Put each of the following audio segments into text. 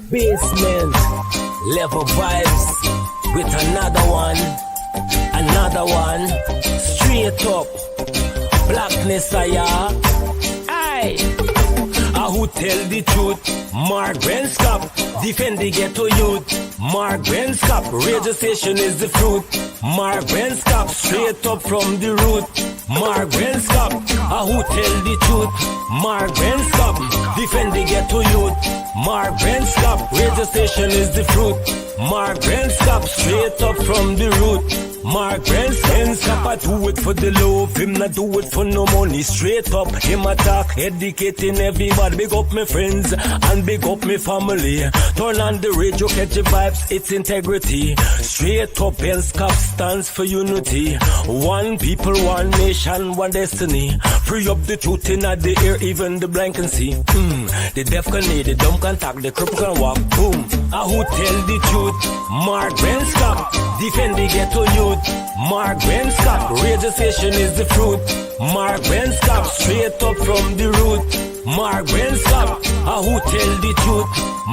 Basement level vibes with another one, straight up blackness aye. Who tell the truth? Mark Brenscop, defend the ghetto youth. Mark Brenscop, radio station is the fruit. Mark Brenscop, straight up from the root. Mark Brenscop, who tell the truth? Mark Brenscop, defend the ghetto youth. Mark Brenscop, radio station is the fruit. Mark Brenscop, straight up from the root. Mark Brenscop, I do it for the love, him not do it for no money. Straight up, him attack, educating everybody. Big up my friends and big up my family. Turn on the radio, catch the vibes, it's integrity. Straight up, Brenscop stands for unity. One people, one nation, one destiny. Free up the truth in the air, even the blind can see. The deaf can hear, the dumb can talk, the cripple can walk. Boom. Who tell the truth? Mark Brenscop, defend the ghetto youth. Mark Brenscop, radio station is the fruit. Mark Brenscop, straight up from the root. Mark Brenscop, who tell the truth?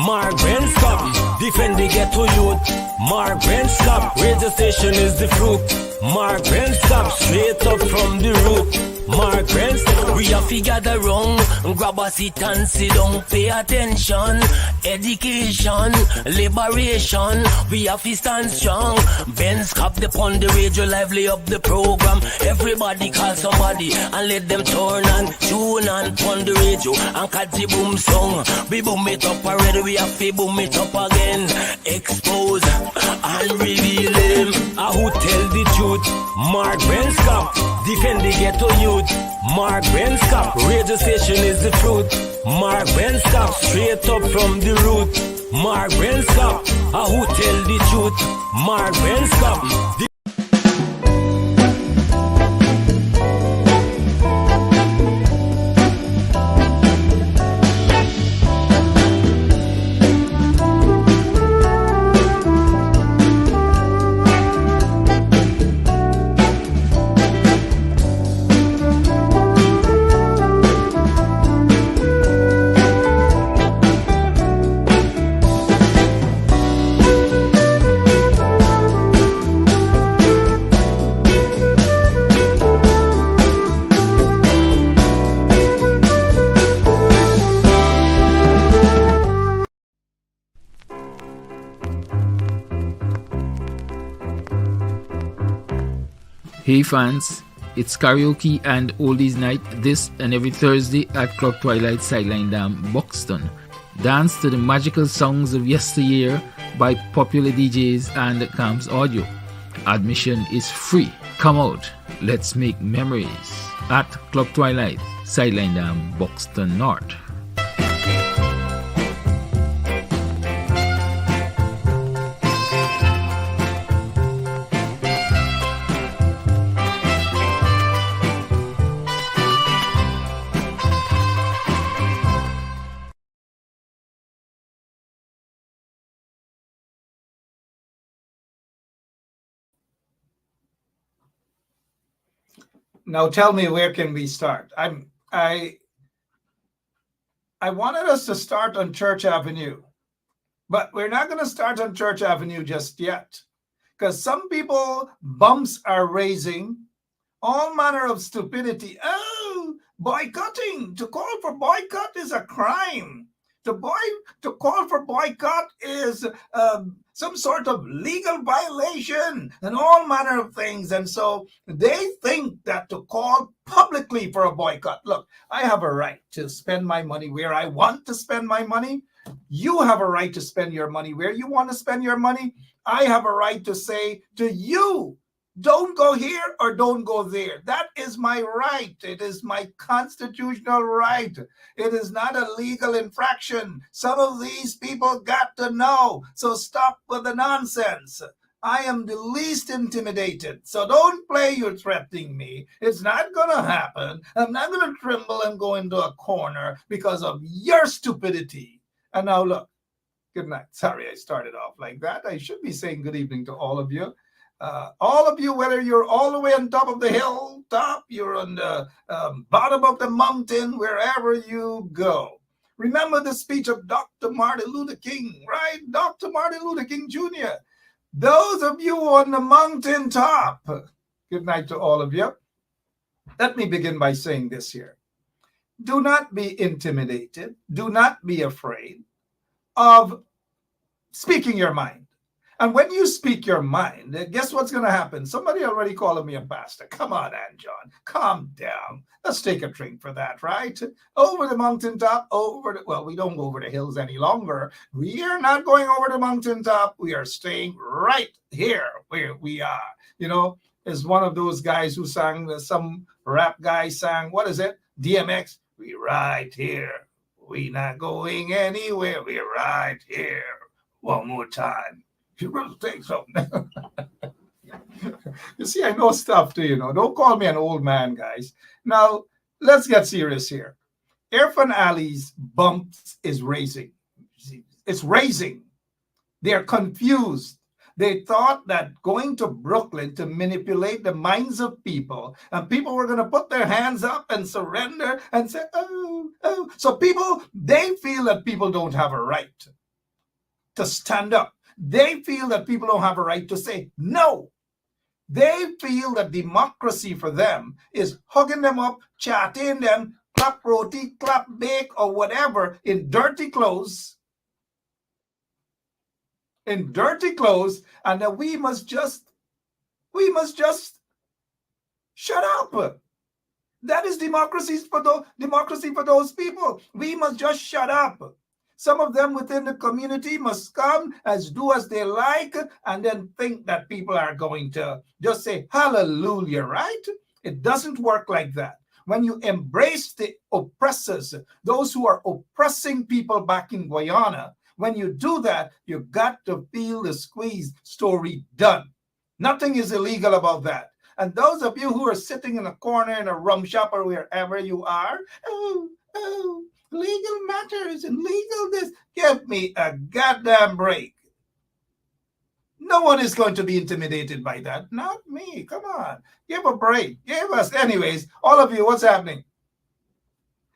Mark Brenscop, defend the ghetto youth. Mark Brenscop, radio station is the fruit. Mark Brenscop, straight up from the root. Mark Brenscop, we have to gather wrong, grab a seat and sit down, pay attention. Education, liberation, we have to stand strong. Brenscop upon the radio, lively up the program. Everybody call somebody and let them turn and tune and on the radio and catch the boom song. We boom it up already, we have to boom it up again. Expose and reveal him. Who tell the truth? Mark Brenscop, defend the ghetto youth. Mark Brenscop, radio station is the fruit. Mark Brenscop, straight up from the root. Mark Brenscop, who tell the truth? Mark Brenscop. Hey fans, it's karaoke and oldies night this and every Thursday at Club Twilight Sideline Dam, Buxton. Dance to the magical songs of yesteryear by popular DJs and Camps Audio. Admission is free. Come out, let's make memories at Club Twilight Sideline Dam, Buxton North. Now tell me, where can we start? I wanted us to start on Church Avenue, but we're not going to start on Church Avenue just yet, because some people bumps are raising all manner of stupidity. Oh, boycotting! To call for boycott is a crime. To call for boycott is some sort of legal violation and all manner of things. And so they think that to call publicly for a boycott, look, I have a right to spend my money where I want to spend my money. You have a right to spend your money where you want to spend your money. I have a right to say to you, don't go here or don't go there. That is my right. It is my constitutional right. It is not a legal infraction. Some of these people got to know. So stop with the nonsense. I am the least intimidated. So don't play you're threatening me. It's not going to happen. I'm not going to tremble and go into a corner because of your stupidity. And now look, good night. Sorry I started off like that. I should be saying good evening to all of you. All of you, whether you're all the way on top of the hilltop, you're on the bottom of the mountain, wherever you go. Remember the speech of Dr. Martin Luther King, right? Dr. Martin Luther King Jr. Those of you on the mountaintop, good night to all of you. Let me begin by saying this here. Do not be intimidated. Do not be afraid of speaking your mind. And when you speak your mind, guess what's going to happen? Somebody already calling me a pastor. Come on, John, calm down. Let's take a drink for that, right? Over the mountaintop, well, we don't go over the hills any longer. We are not going over the mountaintop. We are staying right here where we are. You know, is one of those guys who sang, some rap guy sang, what is it? DMX, we right here. We not going anywhere. We're right here. One more time. You really think so? You see, I know stuff too, you know. Don't call me an old man, guys. Now, let's get serious here. Irfan Ali's bumps is raising. It's raising. They're confused. They thought that going to Brooklyn to manipulate the minds of people, and people were going to put their hands up and surrender and say, oh, oh. So people, they feel that people don't have a right to stand up. They feel that people don't have a right to say no. They feel that democracy for them is hugging them up, chatting them, clap roti, clap bake, or whatever in dirty clothes. In dirty clothes, and that we must just shut up. That is democracy for those people. We must just shut up. Some of them within the community must come do as they like and then think that people are going to just say hallelujah, right? It doesn't work like that. When you embrace the oppressors, those who are oppressing people back in Guyana, when you do that, you got to feel the squeeze. Story done. Nothing is illegal about that. And those of you who are sitting in a corner in a rum shop or wherever you are, legal matters and legal this. Give me a goddamn break. No one is going to be intimidated by that. Not me. Come on. Give a break. Give us. Anyways, all of you, what's happening?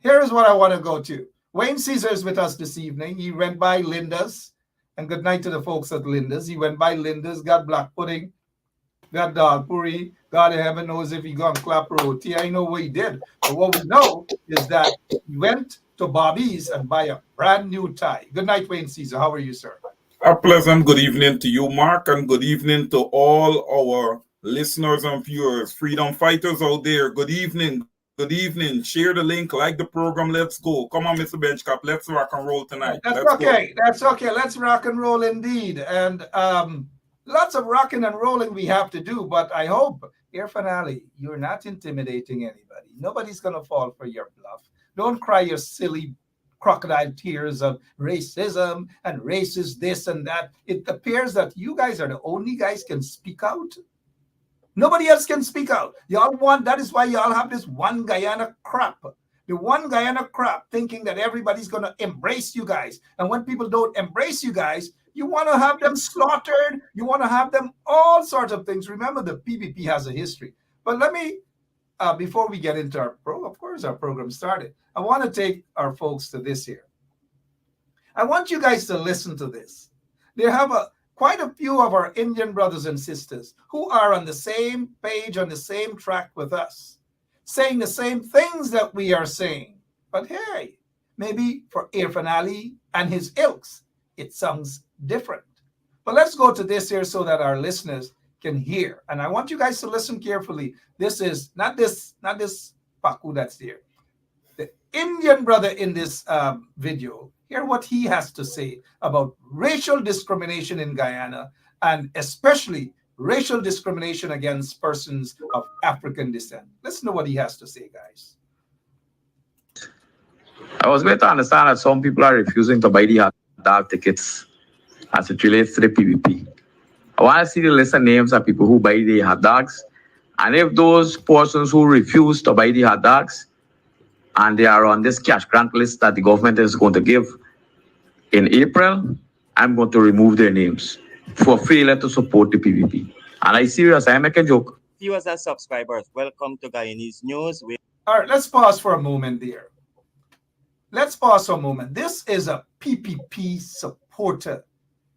Here is what I want to go to. Wayne Caesar is with us this evening. He went by Linda's. And good night to the folks at Linda's. He went by Linda's, got black pudding, got dal puri. God in heaven knows if he got clap roti. I know what he did. But what we know is that he went to Bobby's and buy a brand new tie. Good night, Wayne Caesar. How are you, sir? A pleasant good evening to you, Mark, and good evening to all our listeners and viewers, freedom fighters out there. Good evening. Good evening. Share the link, like the program. Let's go. Come on, Mr. Benchcap. Let's rock and roll tonight. That's okay. That's okay. Let's rock and roll indeed. And lots of rocking and rolling we have to do, but I hope, Irfan Ali, you're not intimidating anybody. Nobody's going to fall for your bluff. Don't cry your silly crocodile tears of racism and racist this and that. It appears that you guys are the only guys can speak out. Nobody else can speak out. That is why y'all have this one Guyana crap. The one Guyana crap thinking that everybody's going to embrace you guys. And when people don't embrace you guys, you want to have them slaughtered. You want to have them all sorts of things. Remember, the PPP has a history. But let me, before we get into our program, of course, our program started. I want to take our folks to this here. I want you guys to listen to this. They have quite a few of our Indian brothers and sisters who are on the same page, on the same track with us, saying the same things that we are saying. But hey, maybe for Irfan Ali and his ilks, it sounds different. But let's go to this here so that our listeners can hear. And I want you guys to listen carefully. This is not this Paku that's there. The Indian brother in this video, hear what he has to say about racial discrimination in Guyana, and especially racial discrimination against persons of African descent. Listen to what he has to say, guys. I was made to understand that some people are refusing to buy the hot dog tickets as it relates to the PPP. I want to see the list of names of people who buy the hot dogs. And if those persons who refuse to buy the hot dogs, and they are on this cash grant list that the government is going to give in April, I'm going to remove their names for failure to support the PPP. And I serious, I make a joke. Viewers and subscribers, welcome to Guyanese News. All right, let's pause for a moment there. let's pause for a moment. This is a PPP supporter.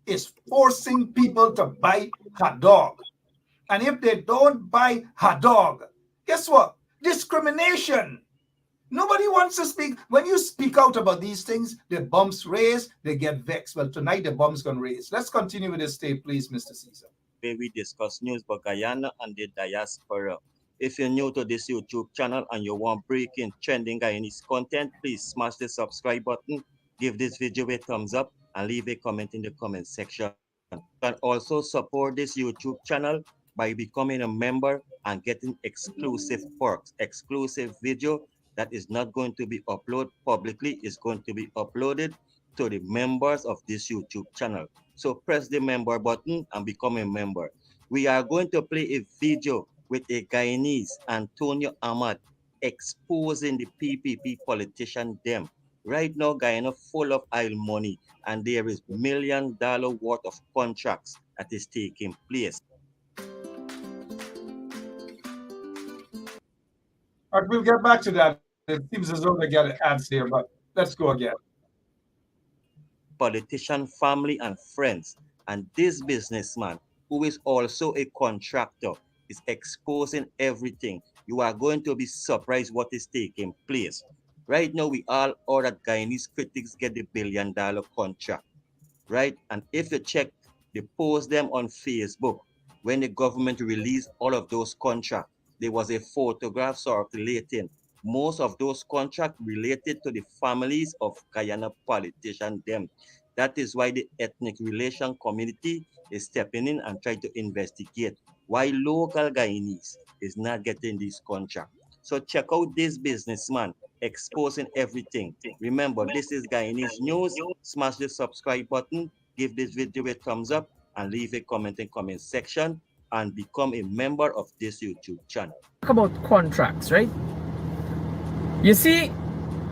Is forcing people to buy hot dog. And if they don't buy hot dog, guess what? Discrimination. Nobody wants to speak. When you speak out about these things, the bumps raise, they get vexed. Well, tonight the bumps gonna raise. Let's continue with this tape, please, Mr. Caesar. Where we discuss news about Guyana and the diaspora. If you're new to this YouTube channel and you want breaking, trending Guyanese content, please smash the subscribe button, give this video a thumbs up, and leave a comment in the comment section. You can also support this YouTube channel by becoming a member and getting exclusive perks, exclusive video that is not going to be uploaded publicly, is going to be uploaded to the members of this YouTube channel. So press the member button and become a member. We are going to play a video with a Guyanese, Antonio Ahmad, exposing the PPP politician them. Right now, Guyana full of oil money, and there is $1 million worth of contracts that is taking place. All right, we'll get back to that. It seems as though they get ads here, but let's go again. Politician family and friends, and this businessman, who is also a contractor, is exposing everything. You are going to be surprised what is taking place. Right now, we all know that Guyanese critics get the $1 billion contract, right? And if you check the post them on Facebook, when the government released all of those contracts, there was a photograph circulating. Most of those contracts related to the families of Guyana politicians them. That is why the ethnic relation community is stepping in and trying to investigate why local Guyanese is not getting this contract. So check out this businessman exposing everything. Remember, this is Guyanese News. Smash the subscribe button, give this video a thumbs up, and leave a comment in comment section, and become a member of this YouTube channel. Talk about contracts, right? You see,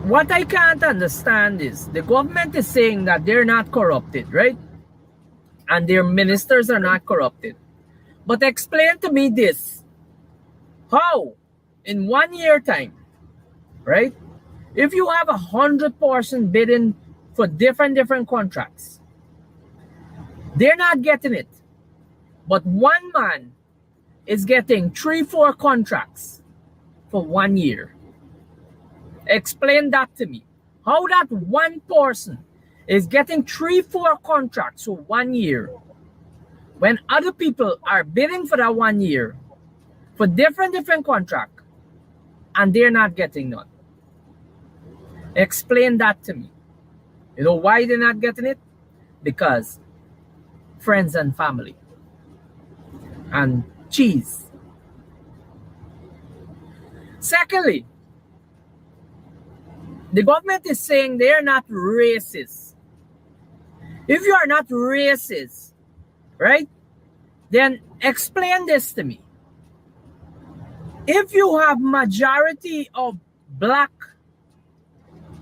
what I can't understand is the government is saying that they're not corrupted, right? And their ministers are not corrupted. But explain to me this. How, in 1 year time, right? If you have 100% bidding for different contracts, they're not getting it. But one man is getting 3-4 contracts for 1 year. Explain that to me. How that one person is getting 3-4 contracts for 1 year when other people are bidding for that 1 year for different contract and they're not getting none. Explain that to me. You know why they're not getting it? Because friends and family and cheese. Secondly, the government is saying they are not racist. If you are not racist, right, then explain this to me. If you have majority of black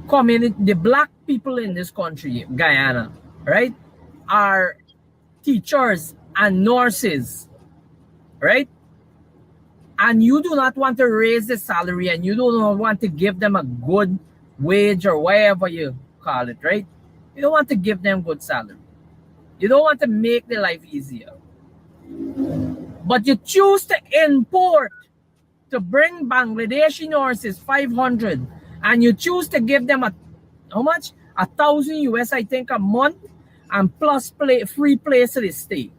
community, the black people in this country, Guyana, right, are teachers and nurses, right? And you do not want to raise the salary and you do not want to give them a good wage or whatever you call it, right? You don't want to give them good salary. You don't want to make their life easier. But you choose to import, to bring Bangladeshi nurses 500, and you choose to give them how much? 1,000 US, I think, a month, and plus free place to stay.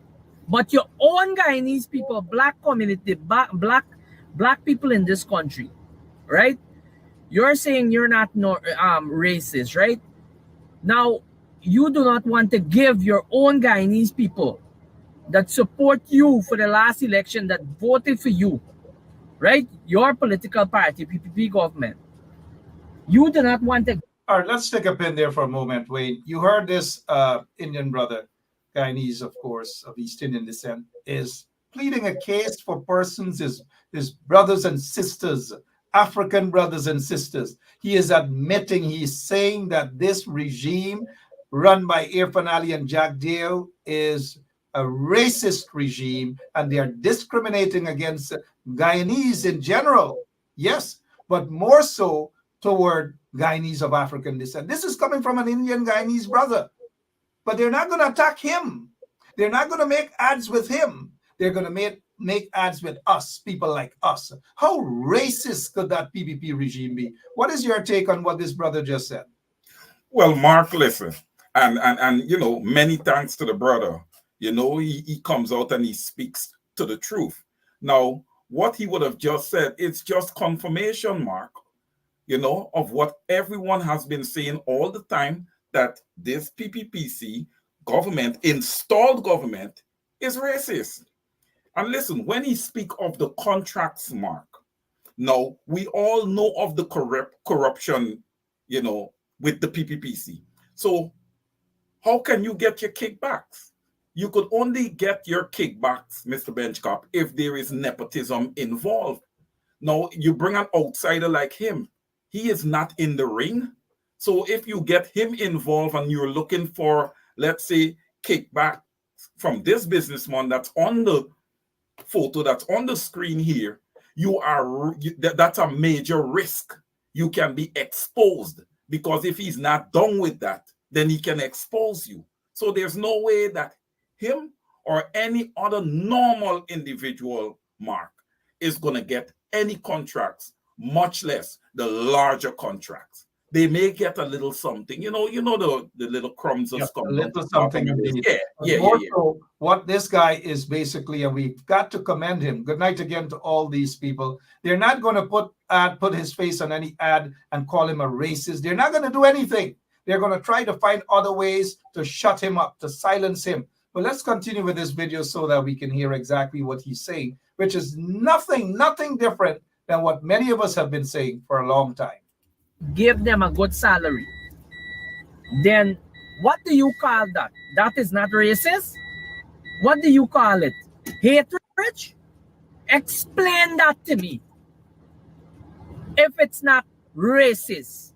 But your own Guyanese people, black community, black people in this country, right? You're saying you're not racist, right? Now, you do not want to give your own Guyanese people that support you for the last election, that voted for you, right? Your political party, PPP government. You do not want to. All right, let's take a pin there for a moment, Wayne. You heard this Indian brother, Guyanese, of course, of East Indian descent, is pleading a case for persons, his brothers and sisters, African brothers and sisters. He is admitting, he's saying that this regime run by Irfan Ali and Jack Dale is a racist regime and they are discriminating against Guyanese in general. Yes, but more so toward Guyanese of African descent. This is coming from an Indian Guyanese brother. But they're not going to attack him. They're not going to make ads with him. They're going to make ads with us, people like us. How racist could that PPP regime be? What is your take on what this brother just said? Well, Mark, listen, and you know, many thanks to the brother. You know, he comes out and he speaks to the truth. Now, what he would have just said, it's just confirmation, Mark, you know, of what everyone has been saying all the time, that this PPPC government, installed government, is racist. And listen, when he speak of the contracts, Mark, now we all know of the corruption, you know, with the PPPC. So how can you get your kickbacks? You could only get your kickbacks, Mr. Benchcop, if there is nepotism involved. Now, you bring an outsider like him. He is not in the ring. So if you get him involved and you're looking for, let's say, kickback from this businessman that's on the photo, that's on the screen here, that's a major risk. You can be exposed, because if he's not done with that, then he can expose you. So there's no way that him or any other normal individual, Mark, is going to get any contracts, much less the larger contracts. They may get a little something, you know the little crumbs of a little something. Yeah. So what this guy is basically, and we've got to commend him. Good night again to all these people. They're not going to put his face on any ad and call him a racist. They're not going to do anything. They're going to try to find other ways to shut him up, to silence him. But let's continue with this video so that we can hear exactly what he's saying, which is nothing different than what many of us have been saying for a long time. Give them a good salary. Then what do you call that? That is not racist? What do you call it? Hatred? Explain that to me. If it's not racist.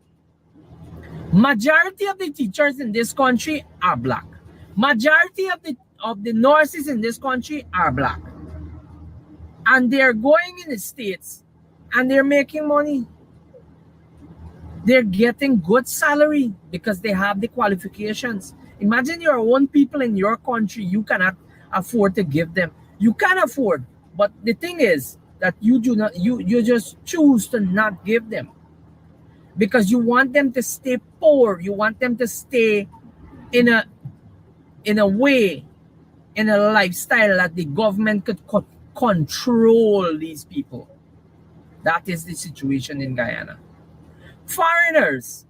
Majority of the teachers in this country are black. Majority of the nurses in this country are black. And they're going in the States and they're making money. They're getting good salary because they have the qualifications. Imagine your own people in your country, you cannot afford to give them. You can afford, but the thing is that you just choose to not give them because you want them to stay poor. You want them to stay in a way, in a lifestyle that the government could control these people. That is the situation in Guyana. Foreigners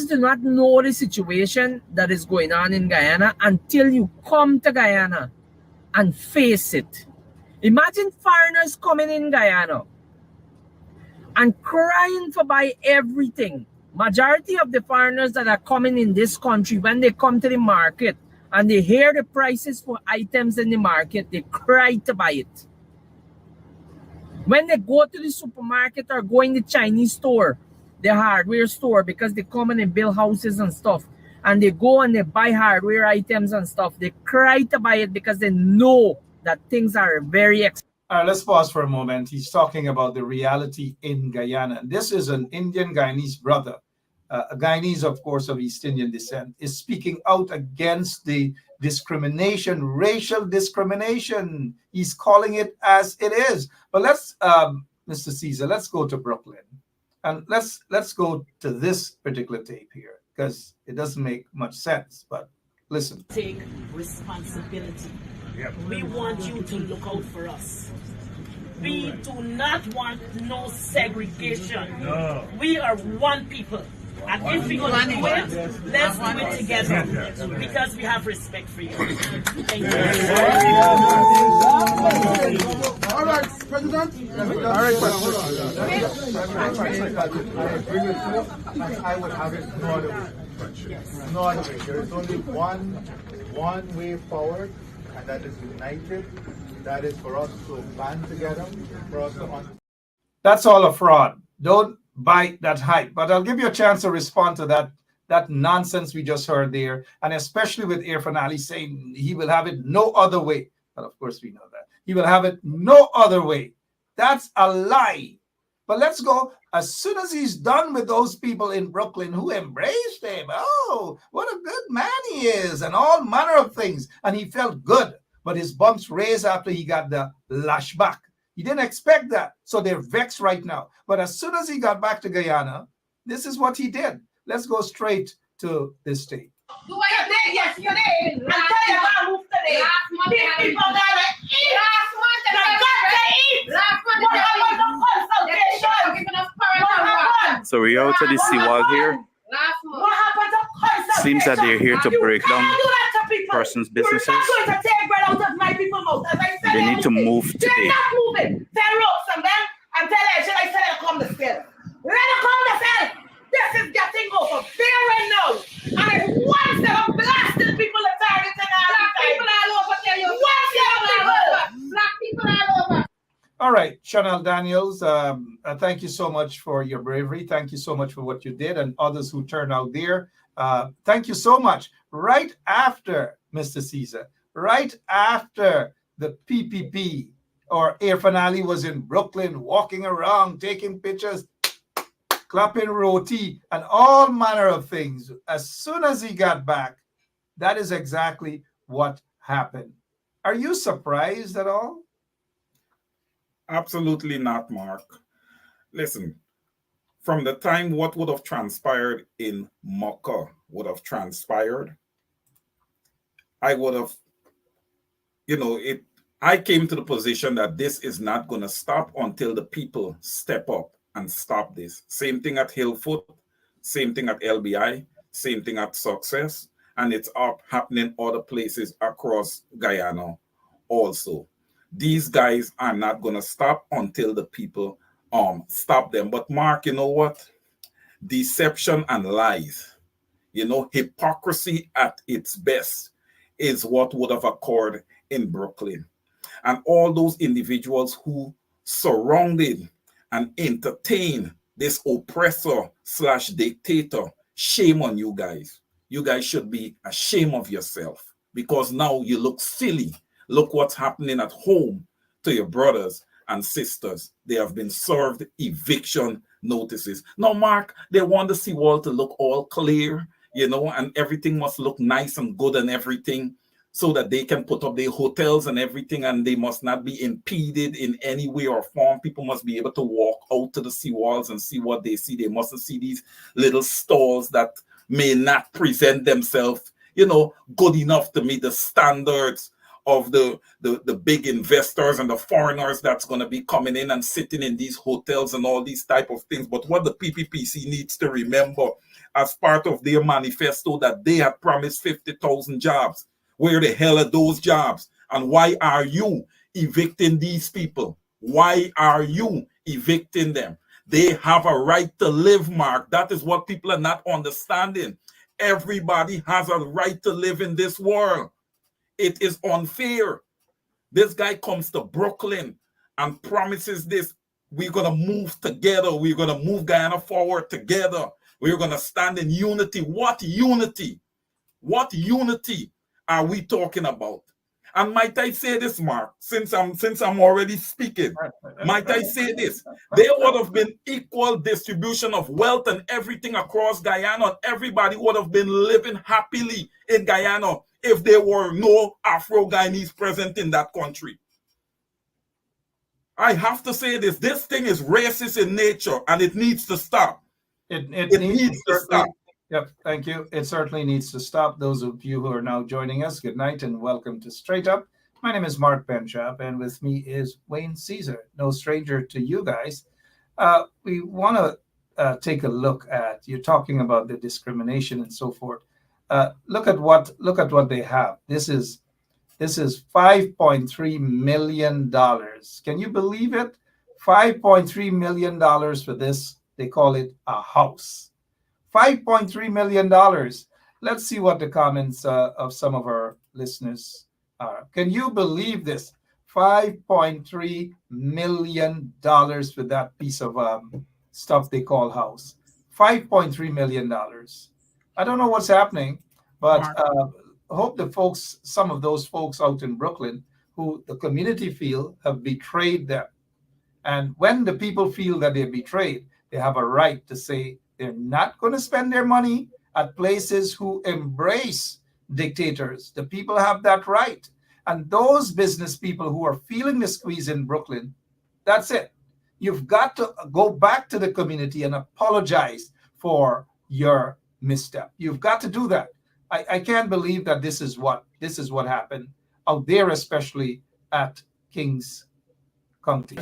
do not know the situation that is going on in Guyana until you come to Guyana and face it. Imagine foreigners coming in Guyana and crying for buy everything. Majority of the foreigners that are coming in this country, when they come to the market and they hear the prices for items in the market, they cry to buy it. When they go to the supermarket or go in the Chinese store, the hardware store, because they come and they build houses and stuff, and they go and they buy hardware items and stuff, they cry to buy it because they know that things are very expensive. All right, let's pause for a moment. He's talking about the reality in Guyana. This is an Indian Guyanese brother, a Guyanese, of course, of East Indian descent, is speaking out against the discrimination, racial discrimination. He's calling it as it is. But let's, Mr. Caesar, let's go to Brooklyn. And let's go to this particular tape here, because it doesn't make much sense. But listen. Take responsibility. Yep. We want you to look out for us. We do not want no segregation. No. We are one people. And if we're going to do it, let's do it together because we have respect for you. Thank you. All right, President. All right, President. I agree with you, and I would have it no other way. No other way. There is only one way forward, and that is united. That is for us to band together, for us to... That's all a fraud. Don't bite that hype. But I'll give you a chance to respond to that nonsense we just heard there, and especially with Irfan Ali saying he will have it no other way. But of course we know that. He will have it no other way. That's a lie. But let's go. As soon as he's done with those people in Brooklyn who embraced him, oh, what a good man he is, and all manner of things. And he felt good. But his bumps raised after he got the lash back. He didn't expect that. So they're vexed right now. But as soon as he got back to Guyana, this is what he did. Let's go straight to this tape. Do what you did yesterday. And tell you about move today. Last month, these people gotta eat. Last month, they got to eat. Last month, what happened to consultation? So we're out to the seawall here. Last month. What happened to consultation? Seems that they're here to break down persons' businesses. You're not going to take bread out of my people's mouth. As I said, They need to move they're today. not moving. Tell ropes and them and tell them, should I tell them to come to cell? Let them come to cell. This is getting over there and now. And it's one set of blasting people at target and all black people all over there. One set of people. Black people all over. All right, Chanel Daniels, thank you so much for your bravery. Thank you so much for what you did, and others who turned out there. Thank you so much. Right after, Mr. Caesar, right after the PPP or Air Finale was in Brooklyn, walking around, taking pictures, clapping roti, and all manner of things. As soon as he got back, that is exactly what happened. Are you surprised at all? Absolutely not, Mark. Listen, from the time what would have transpired in Mocha would have transpired, I would have, I came to the position that this is not going to stop until the people step up and stop this. Same thing at Hillfoot, same thing at LBI, same thing at Success, and it's happening other places across Guyana also. These guys are not going to stop until the people stop them. But Mark, you know what? Deception and lies, hypocrisy at its best is what would have occurred in Brooklyn. And all those individuals who surrounded and entertained this oppressor / dictator, shame on you guys. You guys should be ashamed of yourself because now you look silly. Look what's happening at home to your brothers and sisters. They have been served eviction notices. Now, Mark, they want the seawall to look all clear, and everything must look nice and good and everything so that they can put up their hotels and everything, and they must not be impeded in any way or form. People must be able to walk out to the seawalls and see what they see. They mustn't see these little stalls that may not present themselves, good enough to meet the standards of the big investors and the foreigners that's going to be coming in and sitting in these hotels and all these type of things. But what the PPPC needs to remember as part of their manifesto that they had promised 50,000 jobs. Where the hell are those jobs? And why are you evicting these people? Why are you evicting them? They have a right to live, Mark. That is what people are not understanding. Everybody has a right to live in this world. It is unfair. This guy comes to Brooklyn and promises this. We're going to move together. We're going to move Guyana forward together. We're going to stand in unity. What unity? What unity are we talking about? And might I say this, Mark, since I'm already speaking, might I say this? There would have been equal distribution of wealth and everything across Guyana. Everybody would have been living happily in Guyana if there were no Afro-Guyanese present in that country. I have to say this. This thing is racist in nature, and it needs to stop. It needs to stop. Yep, thank you. It certainly needs to stop. Those of you who are now joining us, good night and welcome to Straight Up. My name is Mark Benchop, and with me is Wayne Caesar, no stranger to you guys. We want to take a look at, you're talking about the discrimination and so forth. Look at what they have. This is $5.3 million. Can you believe it? $5.3 million for this. They call it a house. $5.3 million. Let's see what the comments of some of our listeners are. Can you believe this? $5.3 million for that piece of stuff they call house. $5.3 million. I don't know what's happening, but hope some of those folks out in Brooklyn who the community feel have betrayed them And when the people feel that they're betrayed, they have a right to say they're not going to spend their money at places who embrace dictators. The people have that right. And those business people who are feeling the squeeze in Brooklyn, that's it. You've got to go back to the community and apologize for your misstep. You've got to do that. I can't believe that this is what happened out there, especially at Kings County.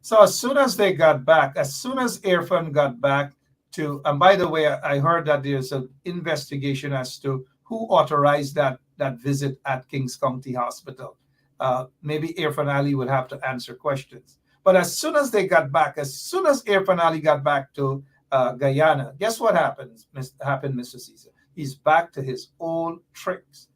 So as soon as they got back, as soon as Irfan got back to, and by the way, I heard that there's an investigation as to who authorized that visit at Kings County Hospital. Maybe Irfan Ali would have to answer questions. But as soon as they got back, as soon as Irfan Ali got back to Guyana, guess what happened, Mr. Caesar? He's back to his old tricks.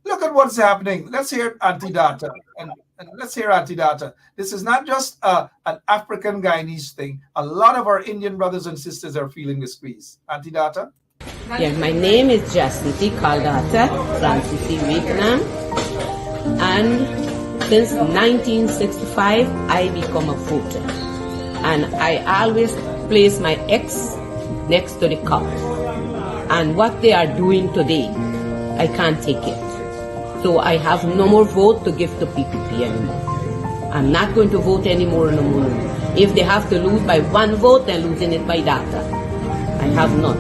Look at what's happening. Let's hear Antidata. And let's hear Antidata. This is not just an African Guyanese thing. A lot of our Indian brothers and sisters are feeling the squeeze. Antidata? Yeah, my name is Jacinti Caldata from Vietnam. And since 1965, I become a voter. And I always place my X next to the cup. And what they are doing today, I can't take it. So I have no more vote to give to PPP anymore. I'm not going to vote anymore no more. If they have to lose by one vote, they're losing it by data. I have none.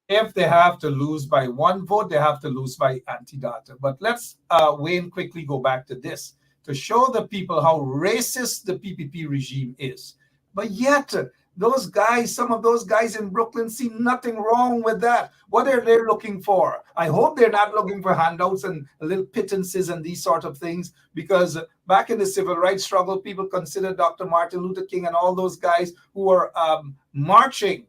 If they have to lose by one vote, they have to lose by Antidata. But let's, Wayne, quickly go back to this to show the people how racist the PPP regime is. But yet, those guys, some of those guys in Brooklyn see nothing wrong with that. What are they looking for? I hope they're not looking for handouts and little pittances and these sort of things, because back in the civil rights struggle, people considered Dr. Martin Luther King and all those guys who were marching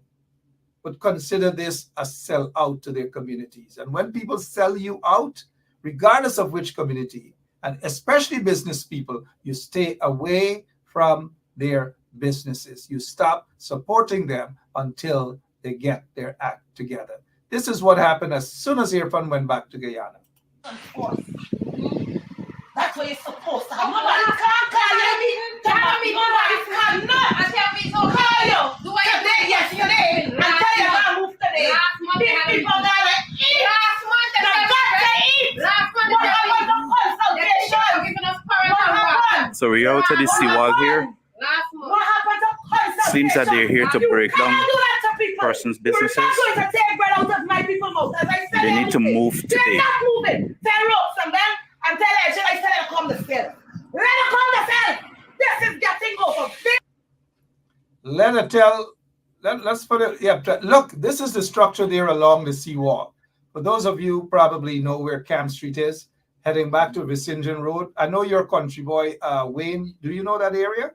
would consider this a sell out to their communities. And when people sell you out, regardless of which community, and especially business people, you stay away from their businesses. You stop supporting them until they get their act together. This is what happened as soon as Irfan went back to Guyana. That's what you're supposed to have. Nobody can't call you. Tell me nobody cannot. Tell me so call you. Do I today? Yes, today. And tell you how move today. People gotta eat. Last month they got to eat. Last month they got no consultation. Giving us parents. So we out to the seawall here. Seems that they're here to break down persons' businesses. They need to move today. They're not moving. Tell ropes and them and tell her, should I tell her to come to cell? Let her come to cell. This is getting over. Let her tell, let's put it, yeah, look, this is the structure there along the seawall. For those of you who probably know where Camp Street is, heading back to Vicinjan Road. I know you're a country boy, Wayne. Do you know that area?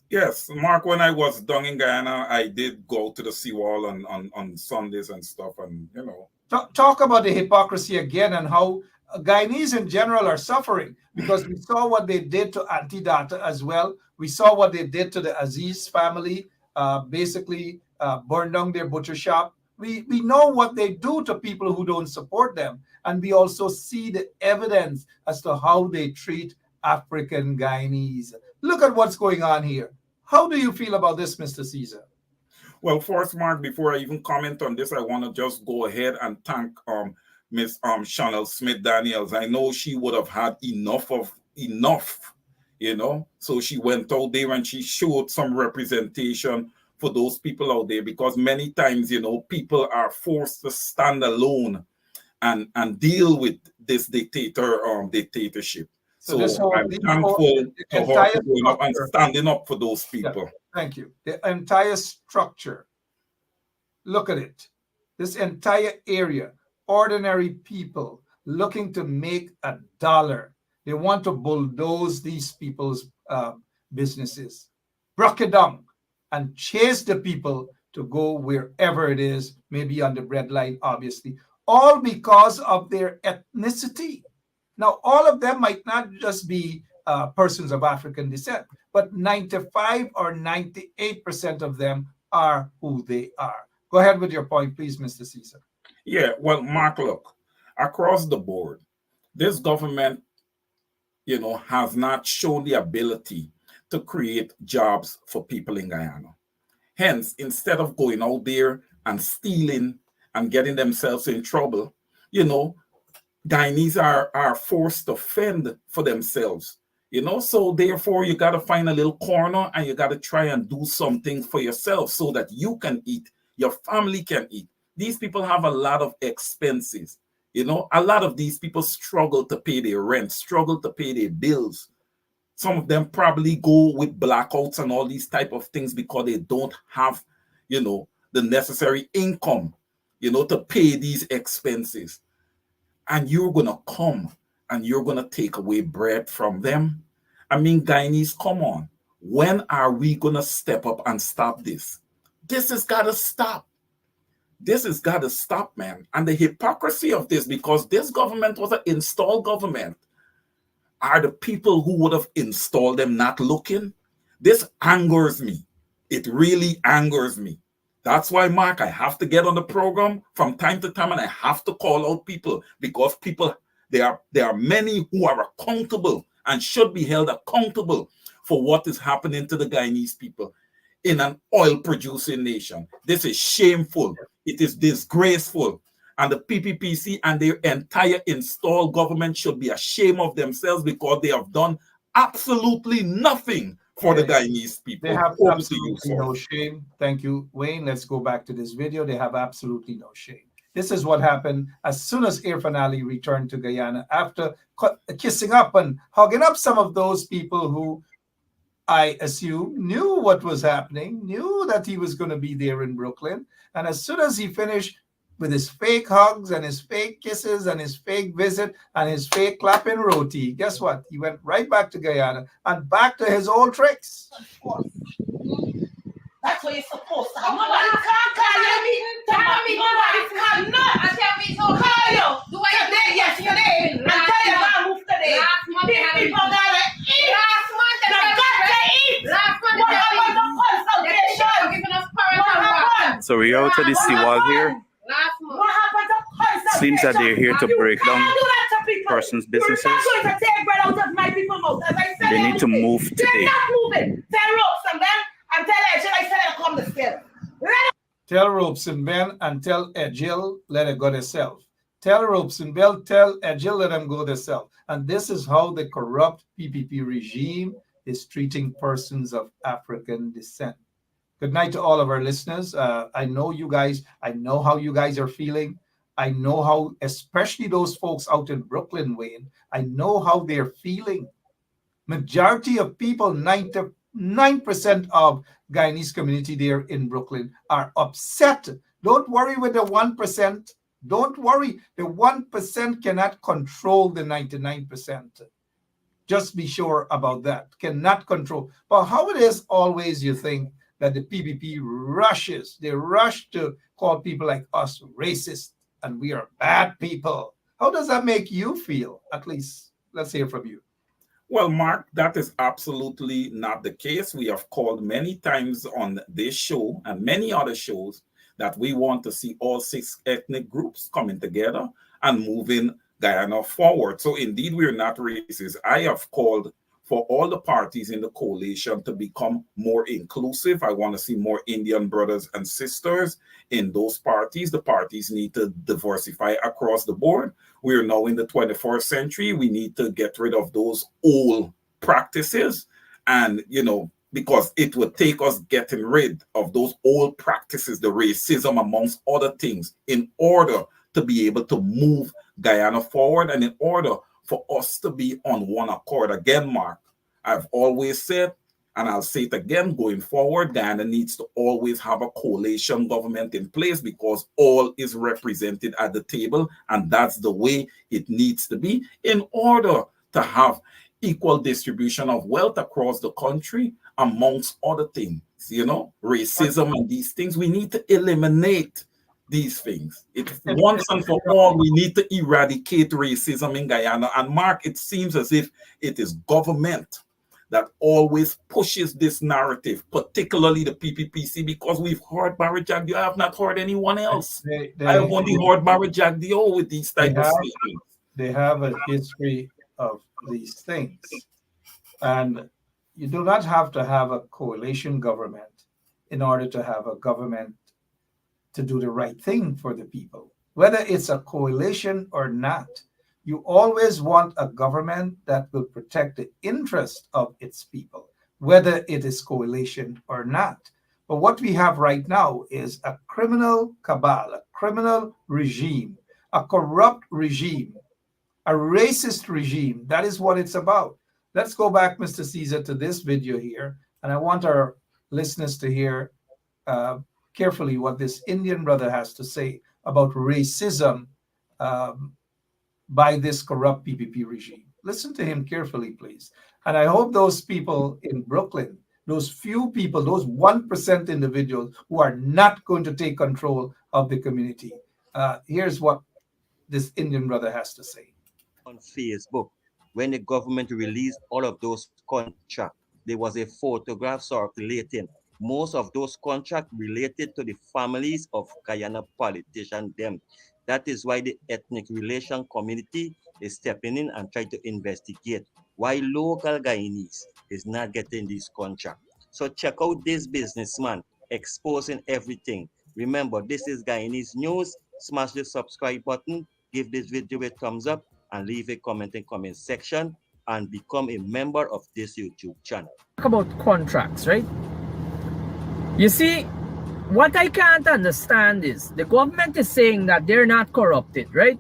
Yes, Mark, when I was down in Guyana, I did go to the seawall on Sundays and stuff, and, you know. Talk about the hypocrisy again and how Guyanese in general are suffering, because we saw what they did to Antidata as well. We saw what they did to the Aziz family, basically burned down their butcher shop. We know what they do to people who don't support them. And we also see the evidence as to how they treat African Guyanese. Look at what's going on here. How do you feel about this, Mr. Caesar? Well, first, Mark, before I even comment on this, I want to just go ahead and thank Miss Chanel Smith Daniels. I know she would have had enough, you know, so she went out there and she showed some representation for those people out there, because many times, you know, people are forced to stand alone and deal with this dictatorship. So this So whole, I'm the thankful the to her entire for going up and structure. standing up for those Yeah, people. thank you. The entire structure. Look at it. This entire area, ordinary people looking to make a dollar. They want to bulldoze these people's businesses, broke it down, and chase the people to go wherever it is, maybe on the bread line, obviously, all because of their ethnicity. Now, all of them might not just be persons of African descent, but 95 or 98% of them are who they are. Go ahead with your point, please, Mr. Caesar. Yeah, well, Mark, look, across the board, this government, has not shown the ability to create jobs for people in Guyana. Hence, instead of going out there and stealing and getting themselves in trouble, Guyanese are forced to fend for themselves. So therefore you got to find a little corner and you got to try and do something for yourself so that you can eat, your family can eat. These people have a lot of expenses. A lot of these people struggle to pay their rent, struggle to pay their bills. Some of them probably go with blackouts and all these type of things because they don't have, the necessary income, to pay these expenses. And you're going to come and you're going to take away bread from them. I mean, Guyanese, come on. When are we going to step up and stop this? This has got to stop. This has got to stop, man. And the hypocrisy of this, because this government was an installed government, are the people who would have installed them not looking? This angers me. It really angers me. That's why, Mark, I have to get on the program from time to time and I have to call out people because there are many who are accountable and should be held accountable for what is happening to the Guyanese people in an oil-producing nation. This is shameful. It is disgraceful. And the PPPC and their entire installed government should be ashamed of themselves because they have done absolutely nothing for the Guyanese people. They have absolutely no shame. Thank you, Wayne. Let's go back to this video. They have absolutely no shame. This is what happened as soon as Irfan Ali returned to Guyana after kissing up and hugging up some of those people who I assume knew what was happening, knew that he was going to be there in Brooklyn. And as soon as he finished with his fake hugs and his fake kisses and his fake visit and his fake clapping roti, guess what? He went right back to Guyana and back to his old tricks. That's what you're supposed to have. Nobody can't call you. Nobody cannot. I tell me so. Call you. Do I today? Yes, today. And tell you about move today. People gotta eat. Last month they got to eat. Last month what about the consultation? Giving us parents. So we're out to the seawall here. Seems that they're here to break down persons' businesses. They need to move today. They're not moving. Tell ropes and Ben and tell Ejil I said come to scale. Tell ropes and Ben and tell Ejil let it go themselves. Tell ropes and Ben, tell Ejil let them go themselves. And this is how the corrupt PPP regime is treating persons of African descent. Good night to all of our listeners. I know you guys. I know how you guys are feeling. I know how, especially those folks out in Brooklyn, Wayne, I know how they're feeling. Majority of people, 99% of Guyanese community there in Brooklyn are upset. Don't worry with the 1%. Don't worry. The 1% cannot control the 99%. Just be sure about that. Cannot control. But how it is always you think that the PPP rushes. They rush to call people like us racist and we are bad people. How does that make you feel? At least let's hear from you. Well, Mark, that is absolutely not the case. We have called many times on this show and many other shows that we want to see all 6 ethnic groups coming together and moving Guyana forward. So indeed, we're not racist. I have called for all the parties in the coalition to become more inclusive. I want to see more Indian brothers and sisters in those parties. The parties need to diversify across the board. We are now in the 21st century. We need to get rid of those old practices. And, because it would take us getting rid of those old practices, the racism amongst other things, in order to be able to move Guyana forward and in order for us to be on one accord. Again, Mark, I've always said, and I'll say it again, going forward, Guyana needs to always have a coalition government in place because all is represented at the table, and that's the way it needs to be in order to have equal distribution of wealth across the country, amongst other things. Racism and these things, we need to eliminate these things. It's once and for all, we need to eradicate racism in Guyana. And Mark, it seems as if it is government that always pushes this narrative, particularly the PPPC, because we've heard Barry Jagdeo. I have not heard anyone else. I have only heard Barry Jagdeo with these type of statements. They have a history of these things. And you do not have to have a coalition government in order to have a government to do the right thing for the people. Whether it's a coalition or not, you always want a government that will protect the interest of its people, whether it is coalition or not. But what we have right now is a criminal cabal, a criminal regime, a corrupt regime, a racist regime. That is what it's about. Let's go back, Mr. Caesar, to this video here. And I want our listeners to hear carefully what this Indian brother has to say about racism by this corrupt PPP regime. Listen to him carefully, please. And I hope those people in Brooklyn, those few people, those 1% individuals who are not going to take control of the community. Here's what this Indian brother has to say. On Facebook, when the government released all of those contracts, there was a photograph circulating. Most of those contracts related to the families of Guyana politicians. That is why the ethnic relation community is stepping in and trying to investigate why local Guyanese is not getting this contract. So check out this businessman exposing everything. Remember, this is Guyanese News. Smash the subscribe button, give this video a thumbs up, and leave a comment in the comment section, and become a member of this YouTube channel. Talk about contracts, right? You see, what I can't understand is the government is saying that they're not corrupted, right?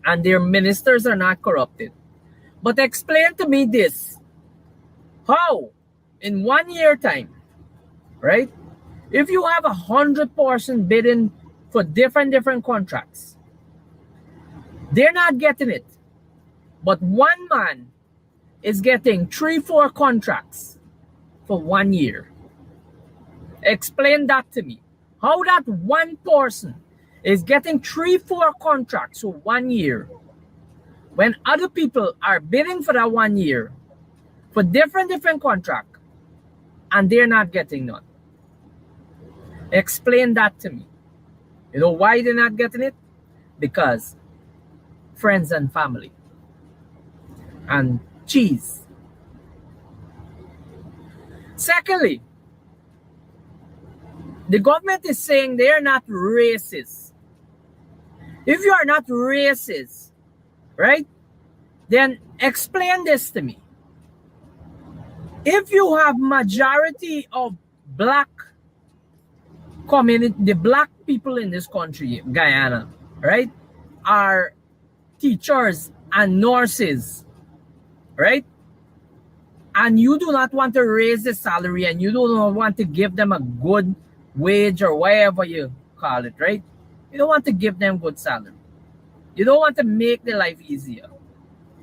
And their ministers are not corrupted. But explain to me this. How, in 1 year time, right? If you have 100 person bidding for different contracts, they're not getting it. But one man is getting 3-4 contracts for 1 year. Explain that to me. How that one person is getting 3-4 contracts for 1 year when other people are bidding for that 1 year for different contracts and they're not getting none. Explain that to me. You know why they're not getting it? Because friends and family and cheese. Secondly, the government is saying they are not racist. If you are not racist, right, then explain this to me. If you have majority of black community, the black people in this country, Guyana, right, are teachers and nurses, right? And you do not want to raise the salary and you do not want to give them a good wage or whatever you call it, right? You don't want to give them good salary. You don't want to make their life easier.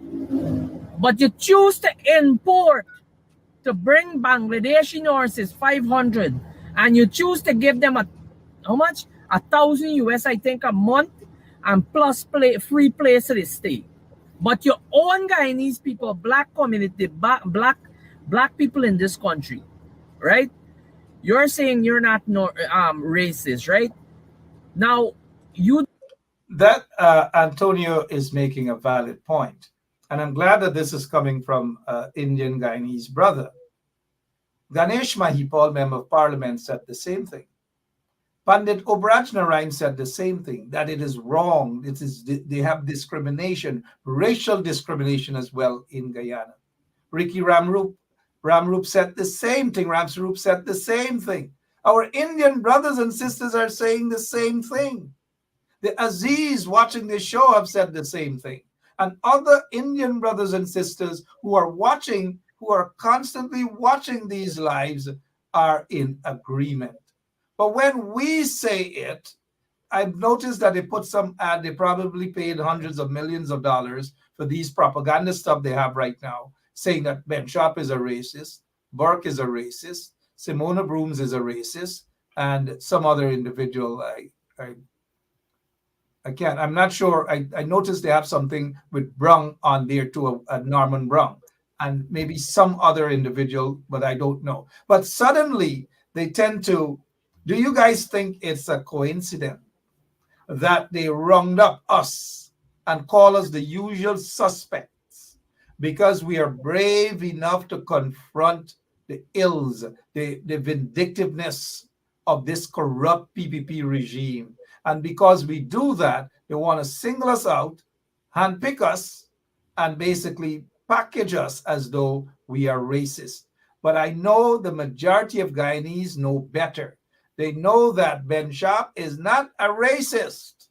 But you choose to import, to bring Bangladeshi nurses 500, and you choose to give them how much? 1,000 US, I think, a month, and plus free place to stay. But your own Guyanese people, black community, black people in this country, right? You're saying you're not racist, right? Now, that Antonio is making a valid point. And I'm glad that this is coming from Indian Guyanese brother. Ganesh Mahipal, Member of Parliament, said the same thing. Pandit Obrajnarayan said the same thing, that it is wrong. They have discrimination, racial discrimination as well in Guyana. Ricky Ramrup said the same thing. Ramsrup said the same thing. Our Indian brothers and sisters are saying the same thing. The Aziz watching this show have said the same thing. and other Indian brothers and sisters who are watching, who are constantly watching these lives, are in agreement. But when we say it, I've noticed that they put some ad, they probably paid hundreds of millions of dollars for these propaganda stuff they have right now, saying that Ben Sharp is a racist, Burke is a racist, Simona Brooms is a racist, and some other individual. I can't, I'm not sure. I noticed they have something with Brung on there too, a Norman Brung, and maybe some other individual, but I don't know. But suddenly they tend to, do you guys think it's a coincidence that they round up us and call us the usual suspects because we are brave enough to confront the ills, the vindictiveness of this corrupt PPP regime? And because we do that, they want to single us out, handpick us, and basically package us as though we are racist. But I know the majority of Guyanese know better. They know that Ben Sharp is not a racist.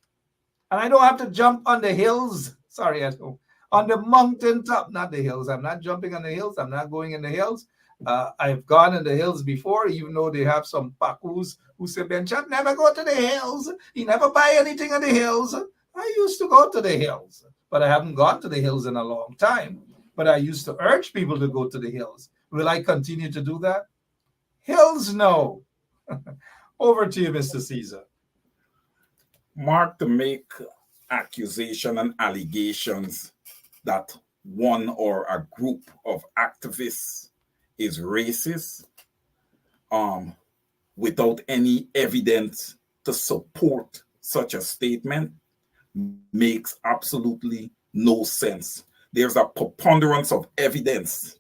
And I don't have to jump on the hills. Sorry, on the mountain top, not the hills. I'm not jumping on the hills. I'm not going in the hills. I've gone in the hills before, even though they have some pakus who say, Ben Sharp never go to the hills. He never buy anything on the hills. I used to go to the hills, but I haven't gone to the hills in a long time. But I used to urge people to go to the hills. Will I continue to do that? Hills, no. Over to you, Mr. Caesar. Mark, to make accusation and allegations that one or a group of activists is racist without any evidence to support such a statement makes absolutely no sense. There's a preponderance of evidence,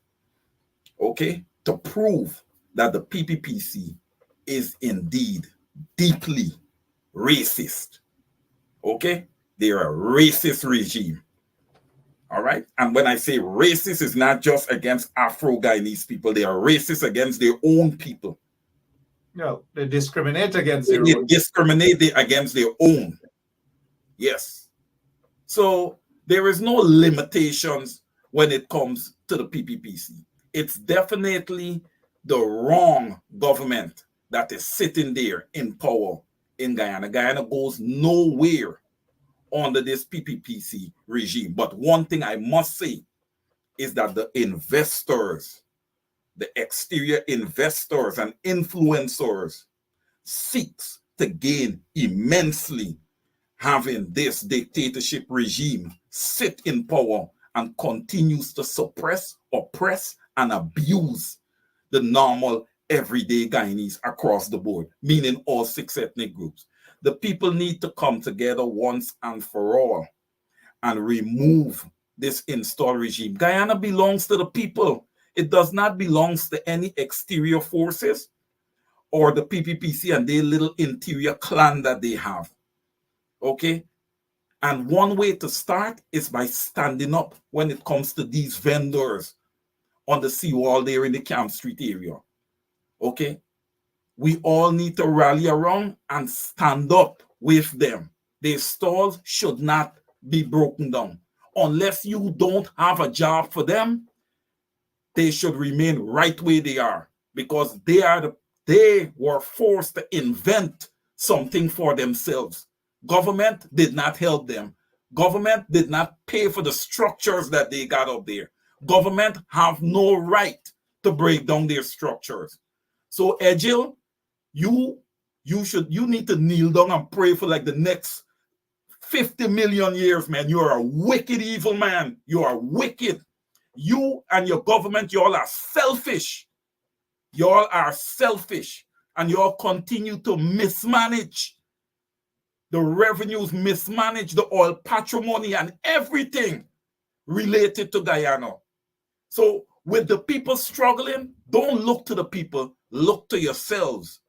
okay, to prove that the PPPC is indeed deeply racist. Okay? They're a racist regime. All right? And when I say racist, it's not just against Afro-Guyanese people. They are racist against their own people. No, they discriminate against their They own. discriminate against their own. Yes. So there is no limitations when it comes to the PPPC. It's definitely the wrong government that is sitting there in power in Guyana. Guyana goes nowhere under this PPPC regime. But one thing I must say is that the investors, the exterior investors and influencers seeks to gain immensely having this dictatorship regime sit in power and continues to suppress, oppress, and abuse the normal everyday Guyanese across the board, meaning all 6 ethnic groups. The people need to come together once and for all and remove this installed regime. Guyana belongs to the people. It does not belong to any exterior forces or the PPPC and their little interior clan that they have. Okay? And one way to start is by standing up when it comes to these vendors on the seawall there in the Camp Street area. Okay? We all need to rally around and stand up with them. Their stalls should not be broken down. Unless you don't have a job for them, they should remain right where they are, because they were forced to invent something for themselves. Government did not help them. Government did not pay for the structures that they got up there. Government have no right to break down their structures. So Ejil, you need to kneel down and pray for like the next 50 million years, man. You are a wicked, evil man. You are wicked. You and your government, you all are selfish. You all are selfish, and you all continue to mismanage the revenues, mismanage the oil patrimony and everything related to Guyana. So with the people struggling, don't look to the people, look to yourselves.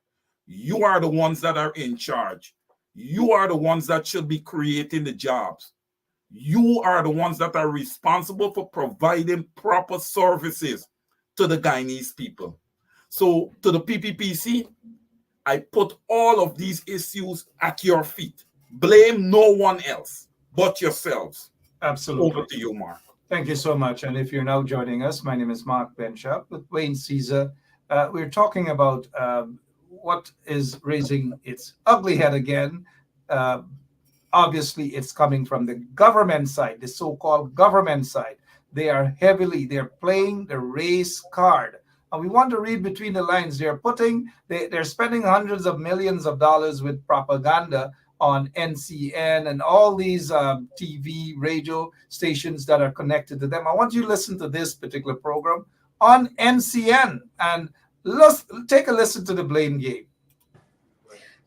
You are the ones that are in charge. You are the ones that should be creating the jobs. You are the ones that are responsible for providing proper services to the Guyanese people. So to the PPPC, I put all of these issues at your feet. Blame no one else but yourselves. Absolutely. Over to you, Mark. Thank you so much. And if you're now joining us, my name is Mark Benchop with Wayne Caesar. We're talking about what is raising its ugly head again. Obviously, it's coming from the government side, the so-called government side. They're playing the race card. And we want to read between the lines. They're spending hundreds of millions of dollars with propaganda on NCN and all these TV, radio stations that are connected to them. I want you to listen to this particular program on NCN and take a listen to the blame game.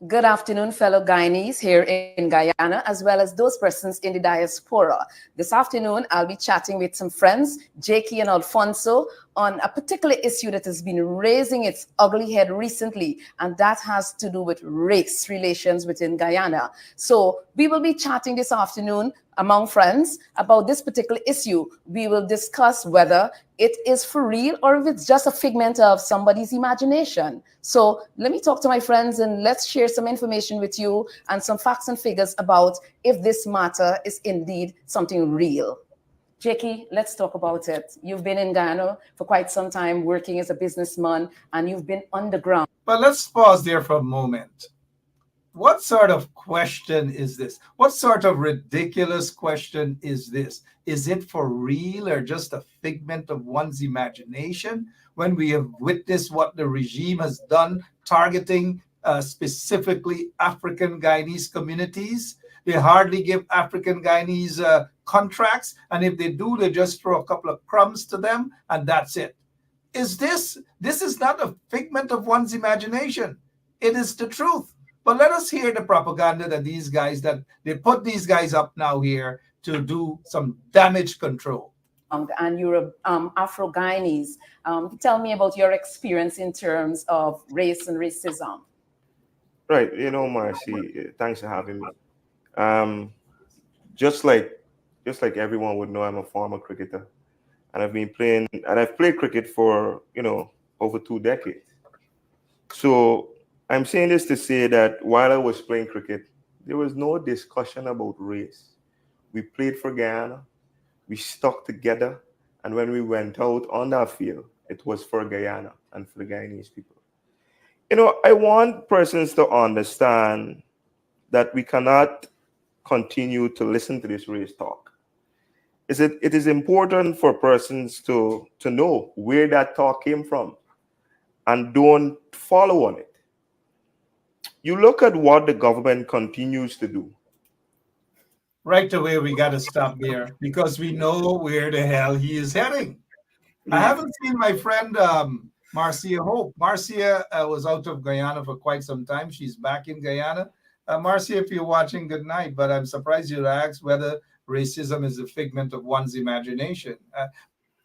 Good afternoon, fellow Guyanese here in Guyana, as well as those persons in the diaspora. This afternoon, I'll be chatting with some friends, Jakey and Alfonso, on a particular issue that has been raising its ugly head recently, and that has to do with race relations within Guyana. So we will be chatting this afternoon among friends about this particular issue. We will discuss whether it is for real or if it's just a figment of somebody's imagination. So let me talk to my friends and let's share some information with you and some facts and figures about if this matter is indeed something real. Jakey, let's talk about it. You've been in Guyana for quite some time working as a businessman and you've been underground. But let's pause there for a moment. What sort of question is this? What sort of ridiculous question is this? Is it for real or just a figment of one's imagination when we have witnessed what the regime has done targeting specifically African Guyanese communities? They hardly give African Guyanese contracts, and if they do, they just throw a couple of crumbs to them, and that's it. This is not a figment of one's imagination. It is the truth. But let us hear the propaganda that they put these guys up now here to do some damage control. And you're Afro-Guyanese. Tell me about your experience in terms of race and racism. Right. Marcy, thanks for having me. Just like everyone would know, I'm a former cricketer. And I've played cricket for, over 2 decades. So I'm saying this to say that while I was playing cricket, there was no discussion about race. We played for Guyana, we stuck together, and when we went out on that field, it was for Guyana and for the Guyanese people. I want persons to understand that we cannot continue to listen to this race talk. It is important for persons to know where that talk came from and don't follow on it. You look at what the government continues to do. Right away, we got to stop there because we know where the hell he is heading. I haven't seen my friend Marcia Hope. Marcia was out of Guyana for quite some time. She's back in Guyana. Marcia, if you're watching, good night. But I'm surprised you asked whether racism is a figment of one's imagination.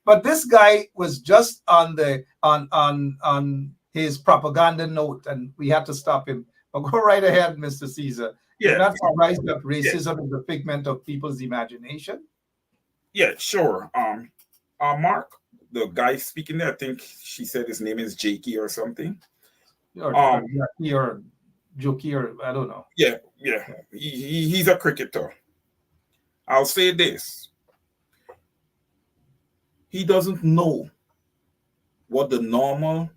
But this guy was just on his propaganda note, and we had to stop him. But go right ahead, Mr. Caesar. Yeah. You're not surprised that racism is a figment of people's imagination? Yeah, sure. Mark, the guy speaking there, I think she said his name is Jakey or something. Or Jokey, or I don't know. Yeah. He's a cricketer. I'll say this. He doesn't know what the normal,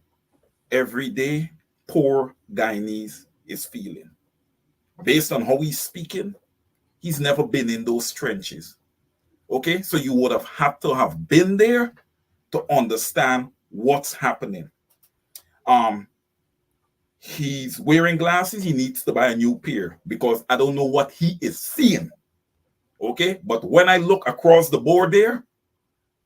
everyday, poor Guyanese is feeling. Based on how he's speaking, he's never been in those trenches. Okay, so you would have had to have been there to understand what's happening. He's wearing glasses. He needs to buy a new pair because I don't know what he is seeing. Okay, but when I look across the board there,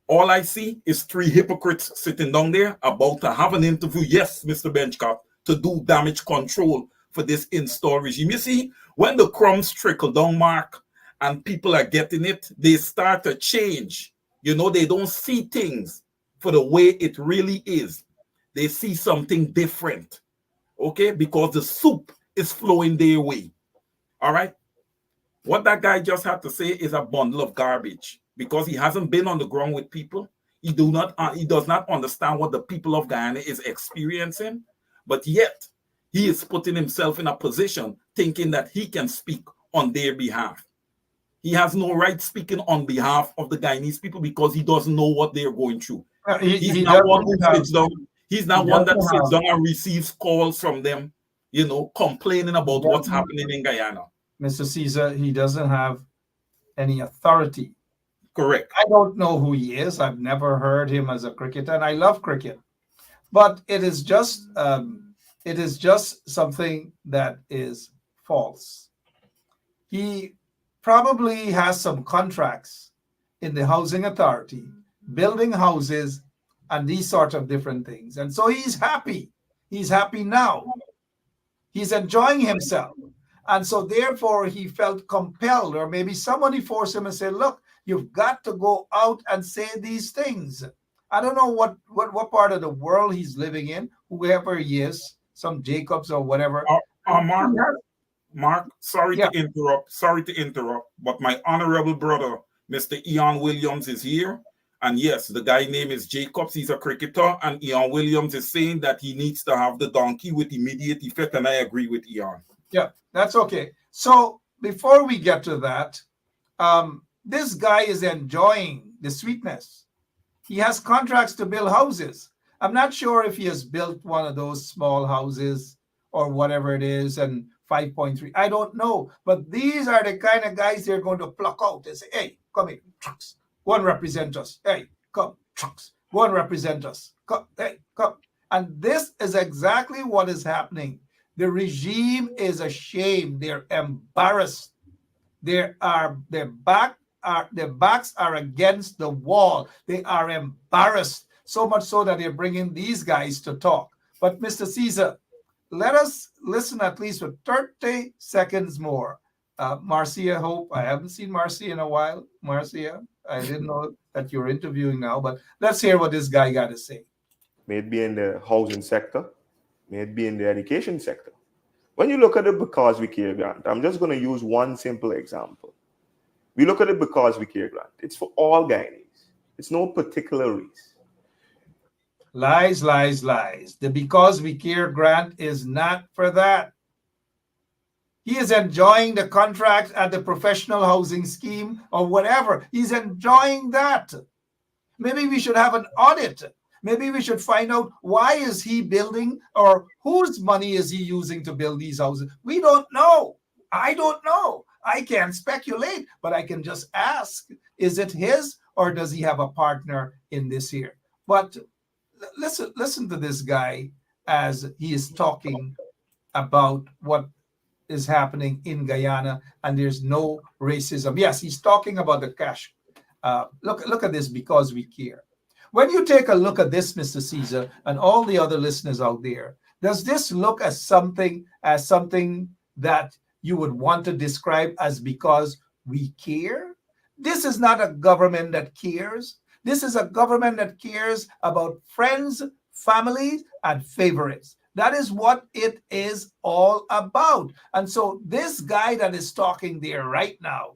all I see is 3 hypocrites sitting down there about to have an interview. Yes, Mr. Benchcop, to do damage control for this install regime. You see, when the crumbs trickle down, Mark, and people are getting it, they start to change. They don't see things for the way it really is. They see something different, okay? Because the soup is flowing their way, all right? What that guy just had to say is a bundle of garbage because he hasn't been on the ground with people. He does not understand what the people of Guyana is experiencing, but yet he is putting himself in a position thinking that he can speak on their behalf. He has no right speaking on behalf of the Guyanese people because he doesn't know what they're going through. He's not one who sits down. He's not one that sits down and receives calls from them, you know, complaining about what's happening in Guyana. Mr. Caesar, he doesn't have any authority. Correct. I don't know who he is. I've never heard him as a cricketer, and I love cricket. But it is just something that is false. He probably has some contracts in the housing authority, building houses and these sort of different things. And so he's happy. He's happy now. He's enjoying himself. And so therefore he felt compelled, or maybe somebody forced him and said, look, you've got to go out and say these things. I don't know what part of the world he's living in, whoever he is, some Jacobs or whatever. Mark, sorry to interrupt, but my honorable brother, Mr. Ian Williams, is here. And yes, the guy name is Jacobs. He's a cricketer. And Ian Williams is saying that he needs to have the donkey with immediate effect. And I agree with Ian. Yeah, that's okay. So before we get to that, this guy is enjoying the sweetness. He has contracts to build houses. I'm not sure if he has built one of those small houses or whatever it is, and 5.3. I don't know. But these are the kind of guys they're going to pluck out and say, hey, come here, trucks. Go and represent us. Hey, come, trucks. Go and represent us. Come, hey, come. And this is exactly what is happening. The regime is ashamed. They're embarrassed. Their backs are against the wall. They are embarrassed, so much so that they're bringing these guys to talk. But Mr. Caesar, let us listen at least for 30 seconds more. Marcia Hope, I haven't seen Marcia in a while. Marcia, I didn't know that you're interviewing now, but let's hear what this guy got to say. May it be in the housing sector, may it be in the education sector. When you look at it Because We Care grant, I'm just going to use one simple example. We look at it Because We Care grant. It's for all Guyanese. It's no particular race. Lies, lies, lies. The Because We Care grant is not for that. He is enjoying the contract at the professional housing scheme or whatever. He's enjoying that. Maybe we should have an audit. Maybe we should find out why is he building, or whose money is he using to build these houses. We don't know. I don't know. I can't speculate, but I can just ask, is it his, or does he have a partner in this here? But listen to this guy as he is talking about what is happening in Guyana, and there's no racism. Yes, he's talking about the cash. Look at this, Because We Care. When you take a look at this, Mr. Caesar, and all the other listeners out there, does this look as something that you would want to describe as Because We Care? This is not a government that cares. This is a government that cares about friends, families, and favorites. That is what it is all about. And so this guy that is talking there right now,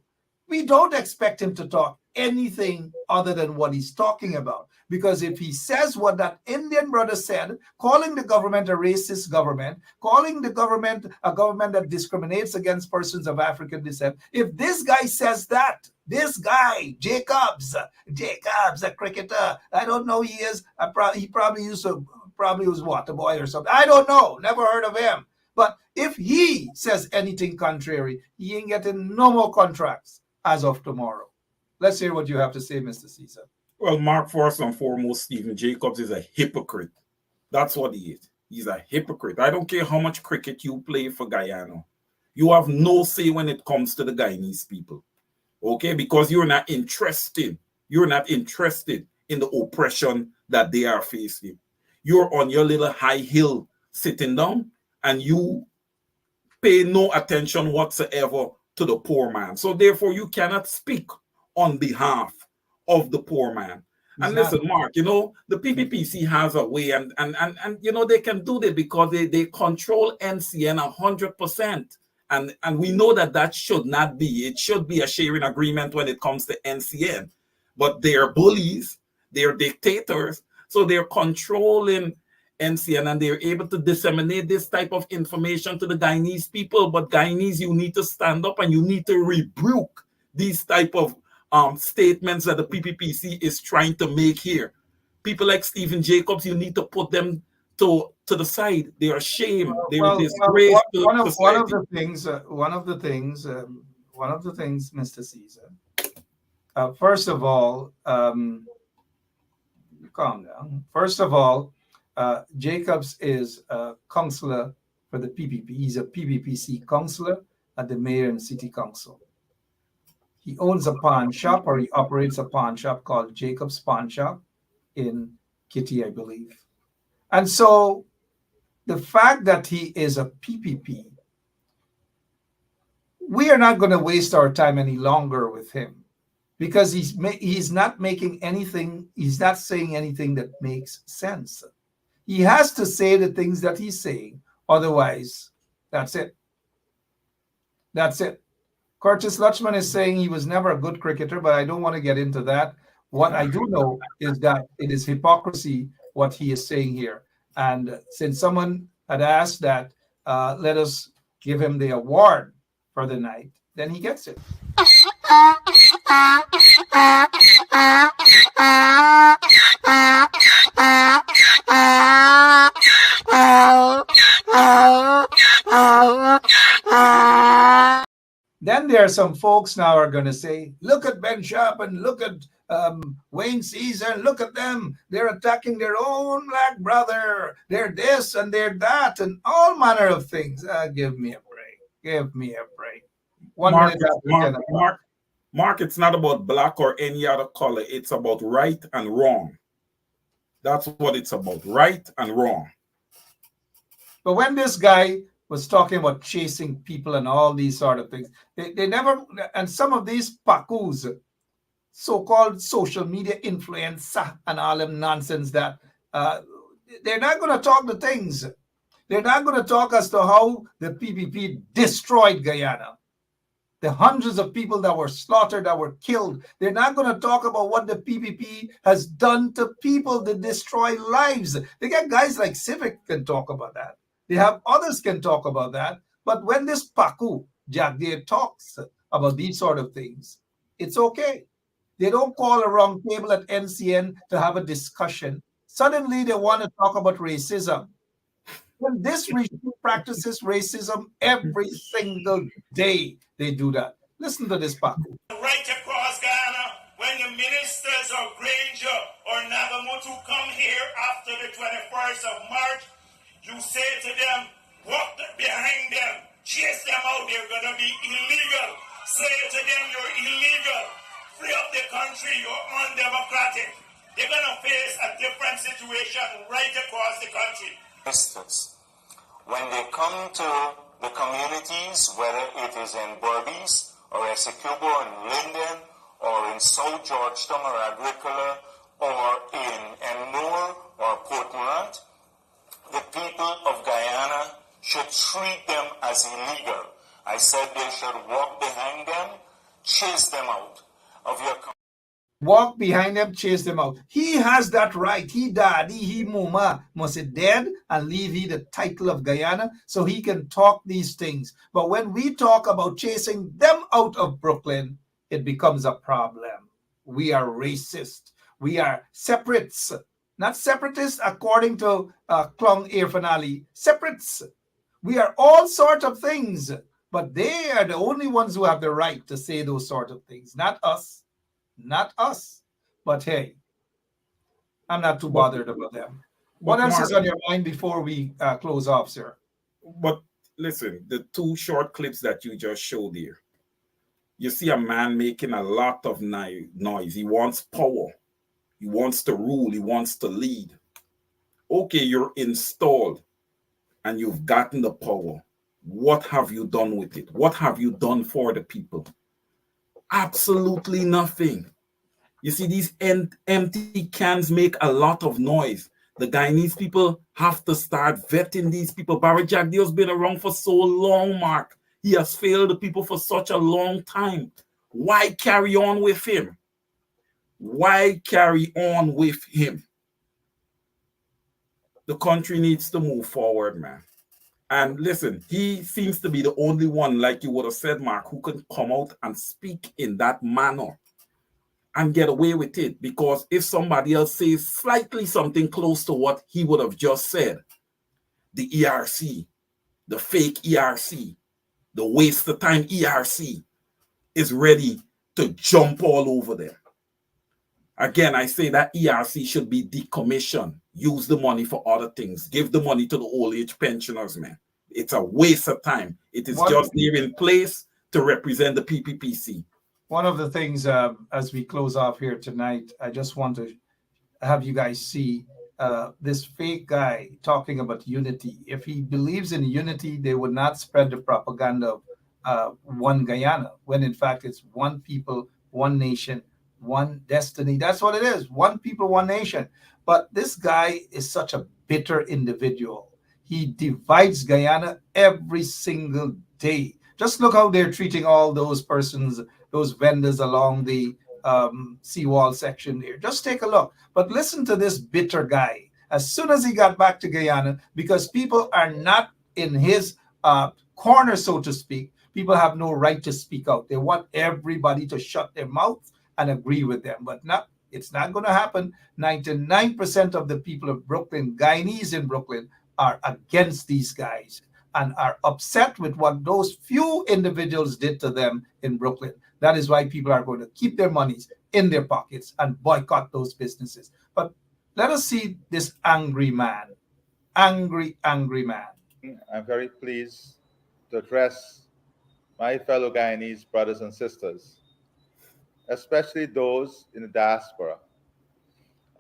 we don't expect him to talk anything other than what he's talking about. Because if he says what that Indian brother said, calling the government a racist government, calling the government a government that discriminates against persons of African descent, if this guy says that, this guy, Jacobs, a cricketer, I don't know who he is, he probably was what, a boy or something. I don't know, never heard of him. But if he says anything contrary, he ain't getting no more contracts as of tomorrow. Let's hear what you have to say, Mr. Caesar. Well, Mark, first and foremost, Stephen Jacobs is a hypocrite. That's what he is. He's a hypocrite. I don't care how much cricket you play for Guyana. You have no say when it comes to the Guyanese people. Okay? Because you're not interested. You're not interested in the oppression that they are facing. You're on your little high hill sitting down, and you pay no attention whatsoever to the poor man. So therefore, you cannot speak on behalf of the poor man. And listen, Mark, you know, the PPPC has a way, and you know, they can do that because they control NCN 100%. And we know that should not be. It should be a sharing agreement when it comes to NCN. But they're bullies, they're dictators, so they're controlling NCN, and they're able to disseminate this type of information to the Guyanese people. But Guyanese, you need to stand up and you need to rebuke these type of statements that the PPPC is trying to make here. People like Stephen Jacobs, you need to put them to the side. They are shame. They are disgrace to society. One of the things, Mr. Caesar. First of all, calm down. First of all, Jacobs is a counselor for the PPP. He's a PPPC counselor at the mayor and city council. He owns a pawn shop, or he operates a pawn shop called Jacobs Pawn Shop in Kitty, I believe. And so the fact that he is a PPP, we are not going to waste our time any longer with him, because he's not making anything, he's not saying anything that makes sense. He has to say the things that he's saying. Otherwise, that's it. That's it. Curtis Lutchman is saying he was never a good cricketer, but I don't want to get into that. What I do know is that it is hypocrisy what he is saying here. And since someone had asked that, let us give him the award for the night, then he gets it. Then there are some folks now are going to say, look at Ben Sharp and look at Wayne Caesar, look at them. They're attacking their own black brother. They're this and they're that and all manner of things. Give me a break. Give me a break. Mark, it's not about black or any other color. It's about right and wrong. That's what it's about, right and wrong. But when this guy was talking about chasing people and all these sort of things, they never, and some of these pakus, so-called social media influencer and all them nonsense, that they're not going to talk the things. They're not going to talk as to how the PPP destroyed Guyana. The hundreds of people that were slaughtered, that were killed. They're not going to talk about what the PPP has done to people that destroy lives. They got guys like Civic can talk about that. They have others can talk about that. But when this Paku, Jack Deere, talks about these sort of things, it's okay. They don't call a round table at NCN to have a discussion. Suddenly they want to talk about racism. When this regime practices racism every single day, they do that. Listen to this, Paku. Right across Guyana, when the ministers of Granger or Nagamutu come here after the 21st of March, you say to them, walk behind them, chase them out, they're going to be illegal. Say to them, you're illegal. Free up the country, you're undemocratic. They're going to face a different situation right across the country. When they come to the communities, whether it is in Berbice or Essecubo and Linden or in South Georgetown or Agricola or in Ennore or Port Morant, the people of Guyana should treat them as illegal. I said they should walk behind them, chase them out of your country. Walk behind them, chase them out. He has that right. He daddy, he mama must be dead and leave he the title of Guyana so he can talk these things. But when we talk about chasing them out of Brooklyn, it becomes a problem. We are racist. We are separates. Not separatists according to Klong Air Finale. Separates. We are all sort of things. But they are the only ones who have the right to say those sort of things. Not us. Not us. But hey, I'm not too bothered about them. What else is on your mind before we close off, sir? But listen, the two short clips that you just showed here, you see a man making a lot of noise. He wants power. He wants to rule. He wants to lead. Okay, you're installed and you've gotten the power. What have you done with it? What have you done for the people? Absolutely nothing. You see, these empty cans make a lot of noise. The Guyanese people have to start vetting these people. Barry Jack Deal's been around for so long, Mark. He has failed the people for such a long time. Why carry on with him? Why carry on with him? The country needs to move forward, man. And listen, he seems to be the only one, like you would have said, Mark, who can come out and speak in that manner and get away with it. Because if somebody else says slightly something close to what he would have just said, the ERC, the fake ERC, the waste of time ERC is ready to jump all over them. Again, I say that ERC should be decommissioned. Use the money for other things. Give the money to the old age pensioners, man. It's a waste of time. It is just there in place to represent the PPPC. One of the things as we close off here tonight, I just want to have you guys see this fake guy talking about unity. If he believes in unity, they would not spread the propaganda of one Guyana, when in fact it's one people, one nation, one destiny. That's what it is. One people, one nation. But this guy is such a bitter individual. He divides Guyana every single day. Just look how they're treating all those persons, those vendors along the seawall section there. Just take a look. But listen to this bitter guy. As soon as he got back to Guyana, because people are not in his corner, so to speak, people have no right to speak out. They want everybody to shut their mouth and agree with them. But it's not going to happen. 99% of the people of Brooklyn, Guyanese in Brooklyn, are against these guys and are upset with what those few individuals did to them in Brooklyn. That is why people are going to keep their monies in their pockets and boycott those businesses. But let us see this angry man. Angry man. I'm very pleased to address my fellow Guyanese brothers and sisters, especially those in the diaspora.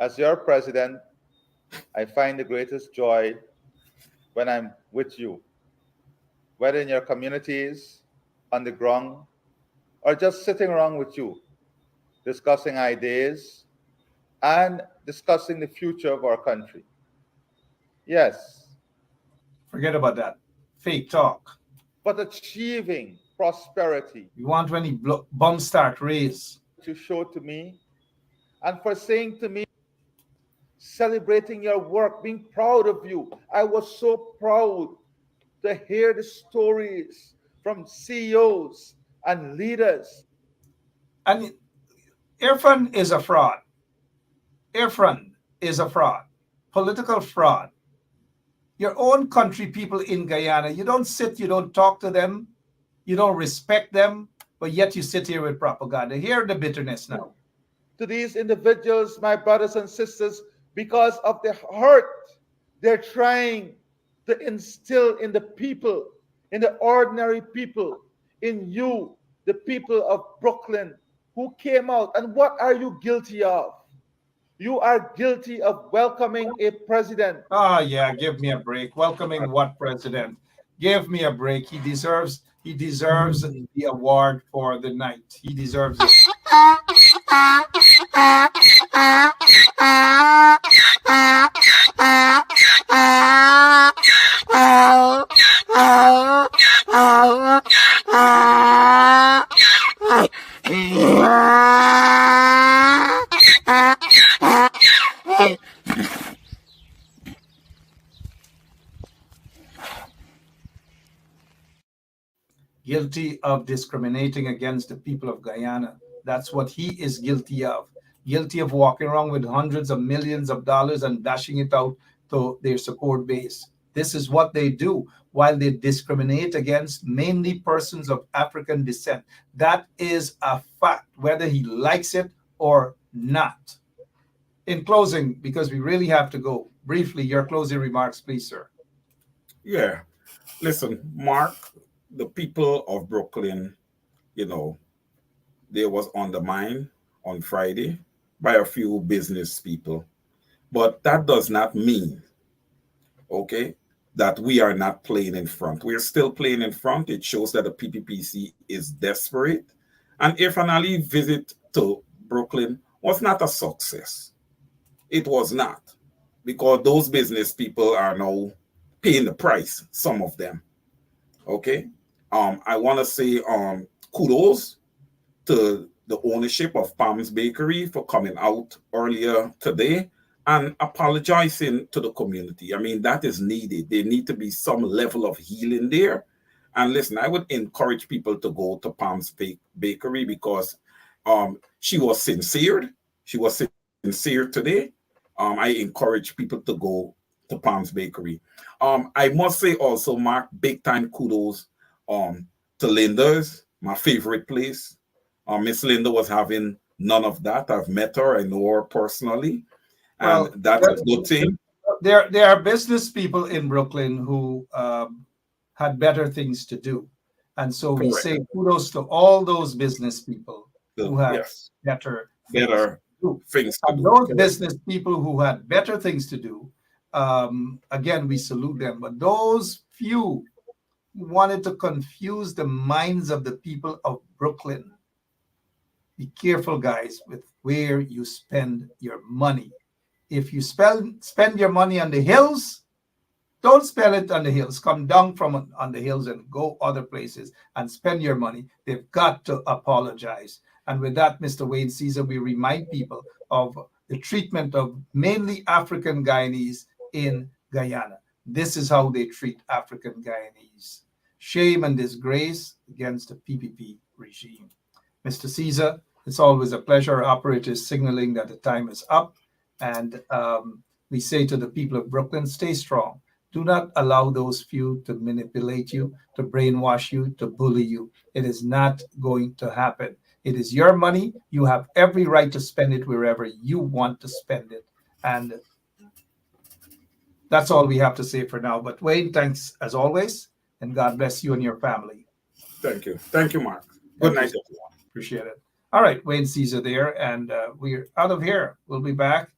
As your president, I find the greatest joy when I'm with you, whether in your communities, on the ground, or just sitting around with you, discussing ideas and discussing the future of our country. Yes. Forget about that. Fake talk. But achieving prosperity. You want when he bum start raise. To show to me, and for saying to me, celebrating your work, being proud of you. I was so proud to hear the stories from CEOs and leaders. And Irfan is a fraud. Irfan is a fraud. Political fraud. Your own country people in Guyana, you don't sit, you don't talk to them, you don't respect them, but yet you sit here with propaganda. Hear the bitterness now. To these individuals, my brothers and sisters, because of the hurt they're trying to instill in the people, in the ordinary people, in you, the people of Brooklyn, who came out. And what are you guilty of? You are guilty of welcoming a president. Oh, yeah, give me a break. Welcoming what president? Give me a break. He deserves the award for the night. He deserves it. Guilty of discriminating against the people of Guyana. That's what he is guilty of. Guilty of walking around with hundreds of millions of dollars and dashing it out to their support base. This is what they do while they discriminate against mainly persons of African descent. That is a fact, whether he likes it or not. In closing, because we really have to go, briefly, your closing remarks, please, sir. Yeah. Listen, Mark, the people of Brooklyn, they was undermined on Friday by a few business people. But that does not mean, that we are not playing in front. We're still playing in front. It shows that the PPPC is desperate. And Irfan Ali's visit to Brooklyn was not a success. It was not. Because those business people are now paying the price, some of them. I want to say kudos to the ownership of Palms Bakery for coming out earlier today and apologizing to the community. I mean, that is needed. There need to be some level of healing there. And listen, I would encourage people to go to Palms Bakery because she was sincere. She was sincere today. I encourage people to go to Palms Bakery. I must say also, Mark, big time kudos to Linda's, my favorite place. Miss Linda was having none of that. I've met her. I know her personally. And Well, that's a good thing. There are business people in Brooklyn who had better things to do. And so we Correct. say kudos to all those business people who had Yes. better things to and do. those Correct. business people who had better things to do, again, we salute them. But those few who wanted to confuse the minds of the people of Brooklyn, be careful, guys, with where you spend your money. If you spend your money on the hills, don't spend it on the hills. Come down from on the hills and go other places and spend your money. They've got to apologize. And with that, Mr. Wayne Caesar, we remind people of the treatment of mainly African Guyanese in Guyana. This is how they treat African Guyanese. Shame and disgrace against the PPP regime. Mr. Caesar, it's always a pleasure. Our operator is signaling that the time is up. And we say to the people of Brooklyn, stay strong. Do not allow those few to manipulate you, to brainwash you, to bully you. It is not going to happen. It is your money. You have every right to spend it wherever you want to spend it. And that's all we have to say for now. But Wayne, thanks as always. And God bless you and your family. Thank you. Thank you, Mark. Good night, everyone. Appreciate it. All right, Wayne Caesar there. And we're out of here. We'll be back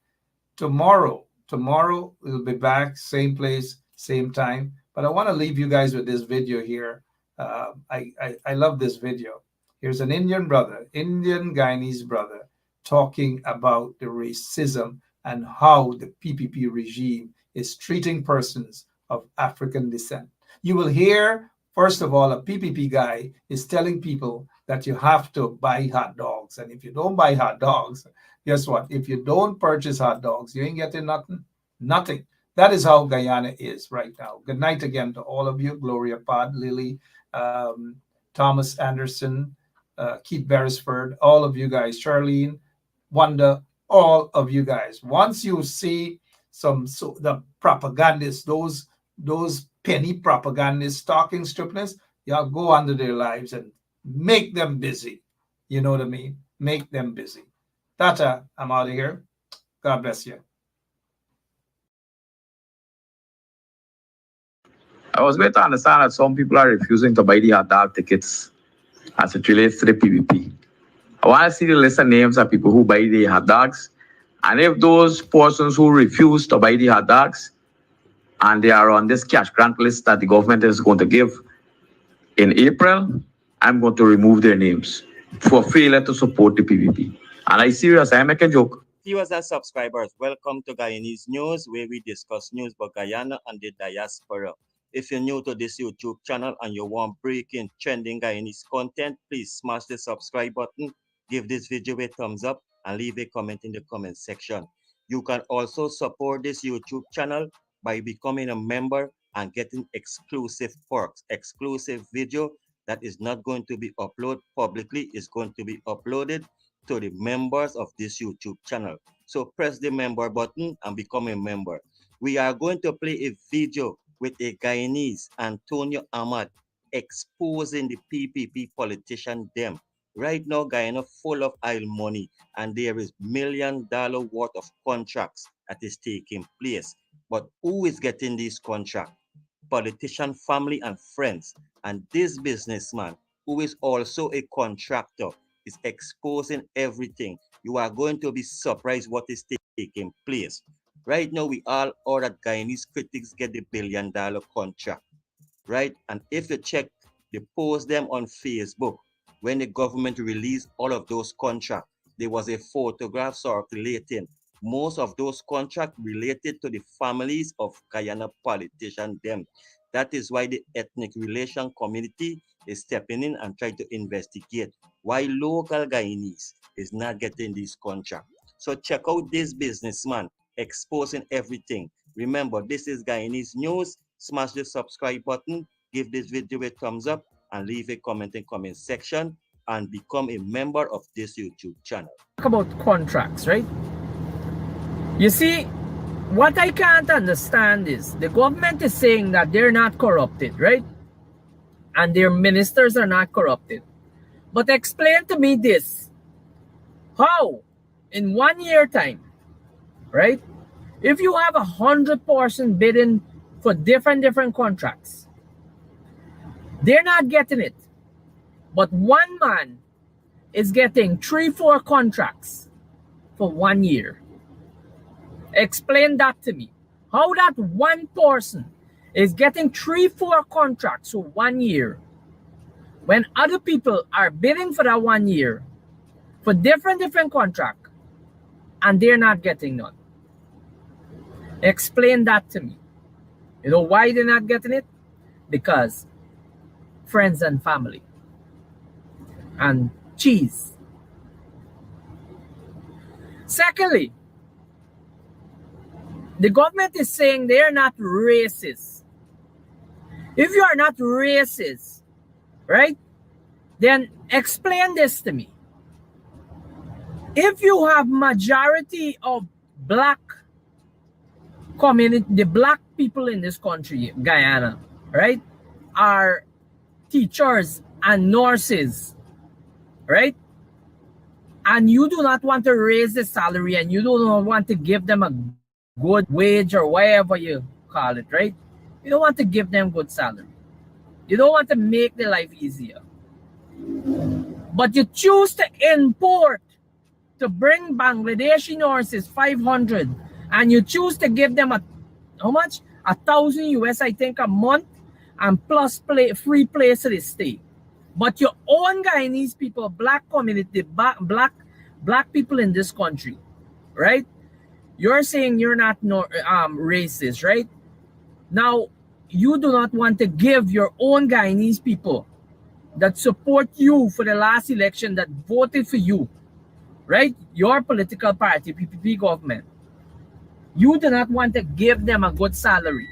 tomorrow. Tomorrow we'll be back, same place, same time. But I want to leave you guys with this video here. I love this video. Here's an Indian brother, Indian Guyanese brother, talking about the racism and how the PPP regime is treating persons of African descent. You will hear, first of all, a PPP guy is telling people that you have to buy hot dogs. And if you don't buy hot dogs, guess what? If you don't purchase hot dogs, you ain't getting nothing. Nothing. That is how Guyana is right now. Good night again to all of you. Gloria Pod, Lily, Thomas Anderson, Keith Beresford, all of you guys, Charlene, Wanda, all of you guys. Once you see the propagandists, those penny propagandists talking strictness, y'all go under their lives and make them busy. You know what I mean? Make them busy. Tata, I'm out of here. God bless you. I was made to understand that some people are refusing to buy the hot dog tickets as it relates to the PPP. I want to see the list of names of people who buy the hot dogs. And if those persons who refuse to buy the hot dogs and they are on this cash grant list that the government is going to give in April, I'm going to remove their names for failure to support the PPP. And I'm serious, I make a joke. Viewers and subscribers, welcome to Guyanese News, where we discuss news about Guyana and the diaspora. If you're new to this YouTube channel and you want breaking, trending Guyanese content, please smash the subscribe button, give this video a thumbs up, and leave a comment in the comment section. You can also support this YouTube channel by becoming a member and getting exclusive perks, exclusive video that is not going to be uploaded publicly, is going to be uploaded to the members of this YouTube channel. So press the member button and become a member. We are going to play a video with a Guyanese, Antonio Ahmad, exposing the PPP politician them. Right now, Guyana full of oil money, and there is $1 million worth of contracts that is taking place. But who is getting these contracts? Politician family and friends. And this businessman, who is also a contractor, is exposing everything. You are going to be surprised what is taking place. Right now, we all are that Guyanese critics get the $1 billion contract, right? And if you check the post them on Facebook, when the government released all of those contracts, there was a photograph circulating. Most of those contracts related to the families of Guyana politicians them. That is why the ethnic relation community is stepping in and trying to investigate why local Guyanese is not getting this contract. So check out this businessman exposing everything. Remember, this is Guyanese News. Smash the subscribe button, give this video a thumbs up, and leave a comment in comment section, and become a member of this YouTube channel. Talk about contracts, right? You see, what I can't understand is the government is saying that they're not corrupted, right? And their ministers are not corrupted. But explain to me this. How, in 1 year time, right? If you have 100 person bidding for different contracts, they're not getting it. But one man is getting 3-4 contracts for 1 year. Explain that to me. How that one person is getting 3-4 contracts for 1 year when other people are bidding for that 1 year for different contract and they're not getting none. Explain that to me. You know why they're not getting it? Because friends and family and cheese. Secondly, the government is saying they are not racist. If you are not racist, right, then explain this to me. If you have majority of black community, the black people in this country, Guyana, right, are teachers and nurses, right? And you do not want to raise the salary and you do not want to give them a good wage or whatever you call it, right? You don't want to give them good salary. You don't want to make their life easier. But you choose to import, to bring Bangladeshi nurses 500, and you choose to give them how much? 1,000 US, I think, a month, and plus free place to stay. But your own Guyanese people, black community, black people in this country, right? You're saying you're not racist, right? Now, you do not want to give your own Guyanese people that support you for the last election, that voted for you, right? Your political party, PPP government. You do not want to give them a good salary.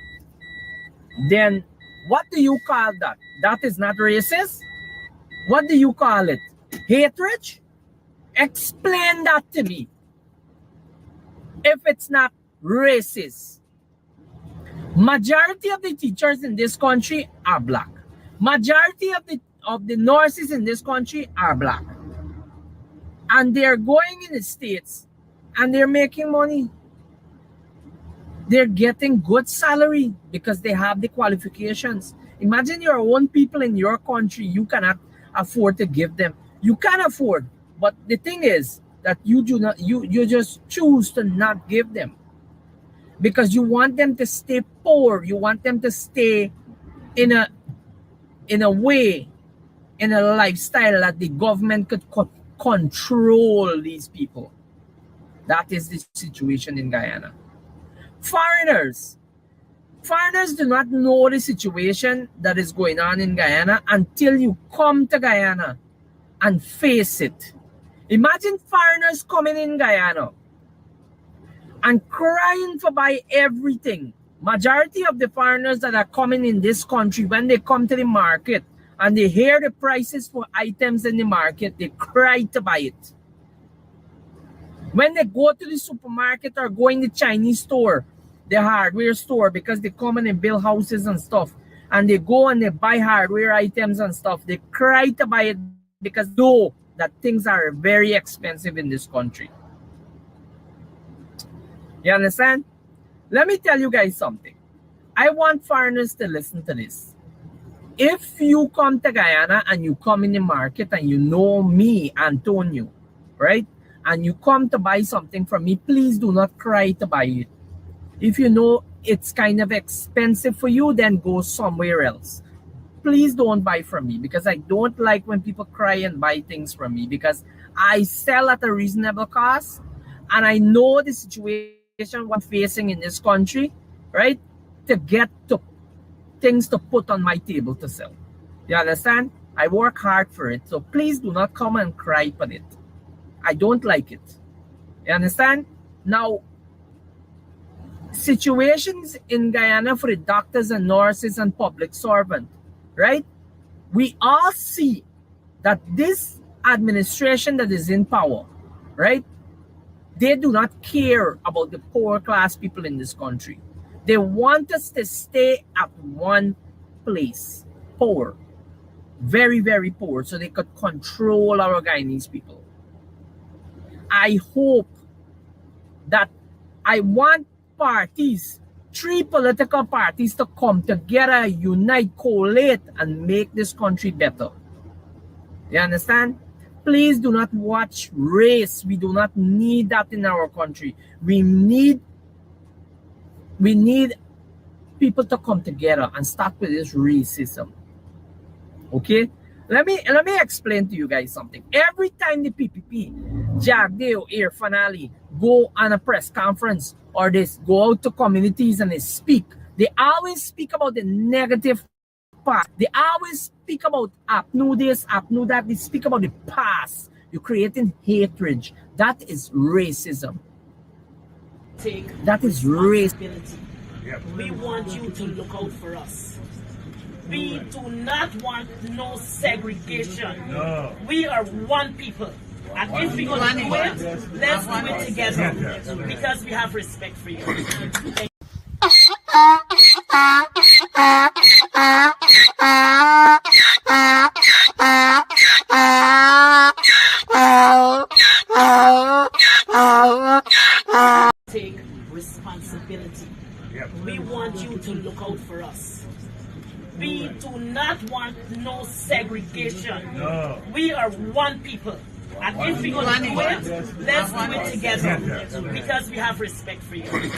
Then what do you call that? That is not racist? What do you call it? Hatred? Explain that to me. If it's not racist. Majority of the teachers in this country are black. Majority of the nurses in this country are black. And they're going in the States and they're making money. They're getting good salary because they have the qualifications. Imagine your own people in your country, you cannot afford to give them. You can afford, but the thing is that you do not, you just choose to not give them because you want them to stay poor. You want them to stay in a way, in a lifestyle that the government could control these people. That is the situation in Guyana. Foreigners do not know the situation that is going on in Guyana until you come to Guyana and face it. Imagine foreigners coming in Guyana and crying for buy everything. Majority of the foreigners that are coming in this country, when they come to the market and they hear the prices for items in the market, they cry to buy it. When they go to the supermarket or go in the Chinese store, the hardware store, because they come and they build houses and stuff, and they go and they buy hardware items and stuff, they cry to buy it because they know that things are very expensive in this country. You understand? Let me tell you guys something. I want foreigners to listen to this. If you come to Guyana and you come in the market and you know me, Antonio, right? And you come to buy something from me, please do not cry to buy it. If you know it's kind of expensive for you, then go somewhere else. Please don't buy from me because I don't like when people cry and buy things from me because I sell at a reasonable cost and I know the situation I'm facing in this country, right? To get to things to put on my table to sell. You understand? I work hard for it. So please do not come and cry for it. I don't like it. You understand? Now, situations in Guyana for the doctors and nurses and public servants, right? We all see that this administration that is in power, right? They do not care about the poor class people in this country. They want us to stay at one place, poor, very, very poor, so they could control our Guyanese people. I hope that I want parties, 3 political parties, to come together, unite, collate, and make this country better. You understand? Please do not watch race. We do not need that in our country. We need people to come together and start with this racism. Okay? Let me explain to you guys something. Every time the PPP, Jagdeo, Air Fanali go on a press conference or they go out to communities and they speak, they always speak about the negative part. They always speak about apnu this, apnu that. They speak about the past. You're creating hatred. That is racism. That is racism. We want you to look out for us. We do not want no segregation. No. We are one people. And if we're going to do it, let's do it together. Because we have respect for you. Take responsibility. We want you to look out for us. We do not want no segregation. No. We are one people. And if we're going to do it, let's do it together. Because we have respect for you.